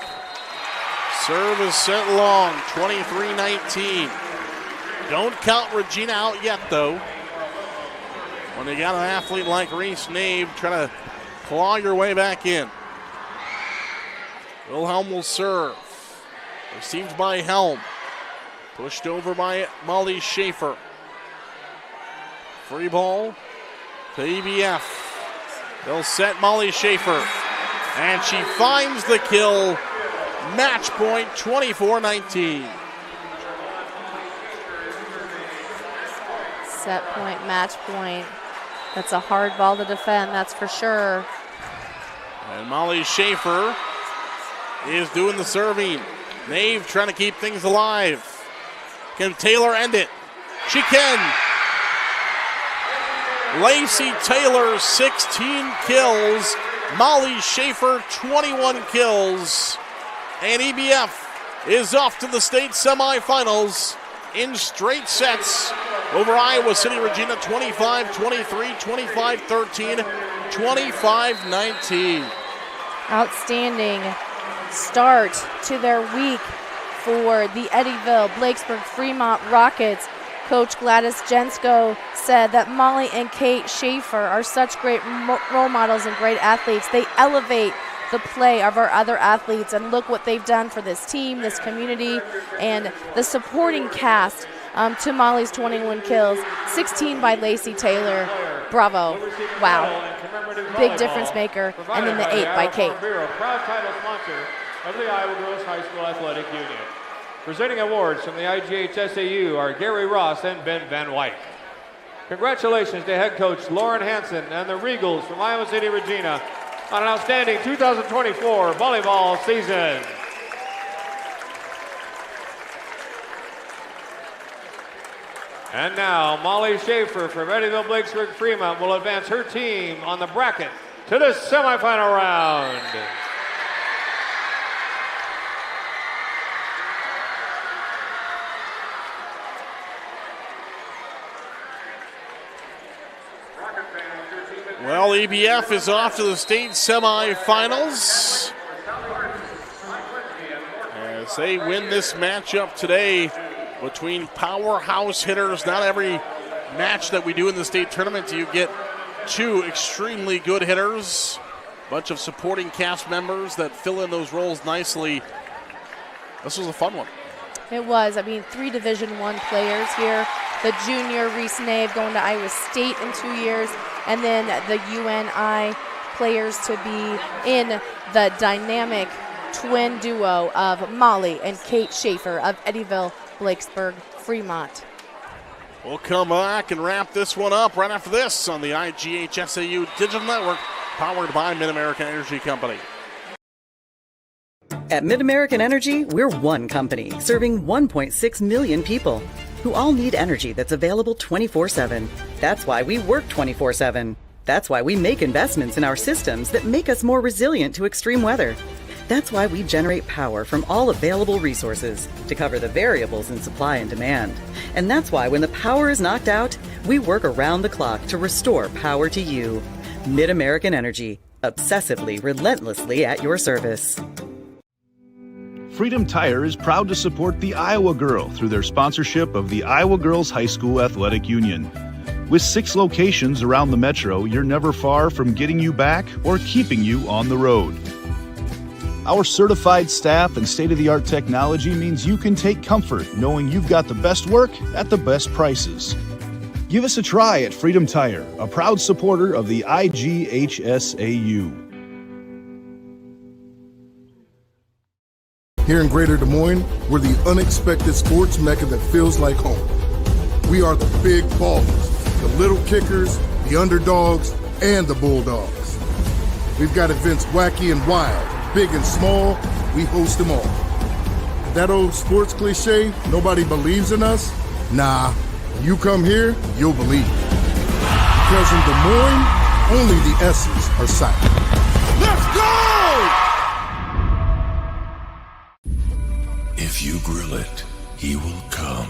Serve is sent long, 23-19. Don't count Regina out yet, though. When you got an athlete like Reese Nave trying to claw your way back in. Wilhelm will serve. Received by Helm. Pushed over by Molly Schaefer. Free ball to EBF. They'll set Molly Schaefer. And she finds the kill. Match point, 24-19. Set point, match point. That's a hard ball to defend, that's for sure. And Molly Schaefer is doing the serving. Nave trying to keep things alive. Can Taylor end it? She can. Lacey Taylor, 16 kills. Molly Schaefer, 21 kills. And EBF is off to the state semifinals in straight sets over Iowa City Regina, 25-23, 25-13, 25-19. Outstanding start to their week for the Eddyville-Blakesburg-Fremont Rockets. Coach Gladys Jensko said that Molly and Kate Schaefer are such great role models and great athletes. They elevate the play of our other athletes, and look what they've done for this team, this community, and the supporting cast to Molly's 21 kills, 16 by Lacey Taylor. Bravo. Wow. Big difference maker. And then the 8 by Kate. Proud title sponsor of the Iowa Girls High School Athletic Union. Presenting awards from the IGHSAU are Gary Ross and Ben Van Wyk. Congratulations to head coach Lauren Hansen and the Regals from Iowa City, Regina on an outstanding 2024 volleyball season. And now Molly Schaefer from Eddyville-Blakesburg-Fremont will advance her team on the bracket to the semifinal round. Well, EBF is off to the state semifinals as they win this matchup today between powerhouse hitters. Not every match that we do in the state tournament do you get two extremely good hitters. A bunch of supporting cast members that fill in those roles nicely. This was a fun one. It was. I mean, 3 Division I players here. The junior Reese Nave going to Iowa State in 2 years, and then the UNI players to be in the dynamic twin duo of Molly and Kate Schaefer of Eddyville-Blakesburg-Fremont. We'll come back and wrap this one up right after this on the IGHSAU Digital Network, powered by Mid-American Energy Company. At Mid-American Energy, we're one company serving 1.6 million people who all need energy that's available 24/7. That's why we work 24/7. That's why we make investments in our systems that make us more resilient to extreme weather. That's why we generate power from all available resources to cover the variables in supply and demand. And that's why when the power is knocked out, we work around the clock to restore power to you. Mid-American Energy, obsessively, relentlessly at your service. Freedom Tire is proud to support the Iowa Girl through their sponsorship of the Iowa Girls High School Athletic Union. With 6 locations around the metro, you're never far from getting you back or keeping you on the road. Our certified staff and state-of-the-art technology means you can take comfort knowing you've got the best work at the best prices. Give us a try at Freedom Tire, a proud supporter of the IGHSAU. Here in Greater Des Moines, we're the unexpected sports mecca that feels like home. We are the big ballers, the little kickers, the underdogs, and the bulldogs. We've got events wacky and wild, big and small, we host them all. That old sports cliche, nobody believes in us? Nah, when you come here, you'll believe it. Because in Des Moines, only the S's are silent. Let's go! If you grill it, he will come.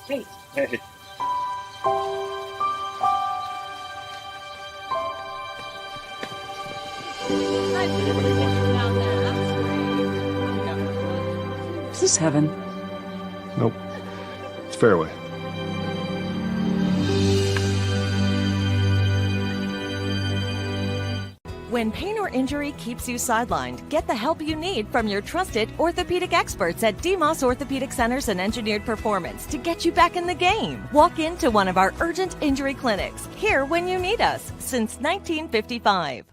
Hey. Hey. Is this heaven? Nope. It's fairway. When pain or injury keeps you sidelined, get the help you need from your trusted orthopedic experts at DeMoss Orthopedic Centers and Engineered Performance to get you back in the game. Walk into one of our urgent injury clinics, here when you need us, since 1955.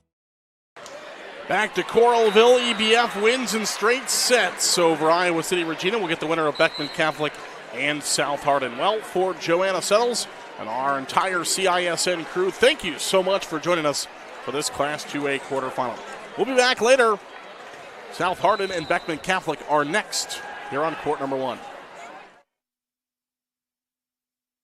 Back to Coralville, EBF wins in straight sets over Iowa City, Regina. We'll get the winner of Beckman Catholic and South Hardin. Well, for Joanna Settles and our entire CISN crew, thank you so much for joining us for this Class 2A quarterfinal. We'll be back later. South Hardin and Beckman Catholic are next here on court number 1.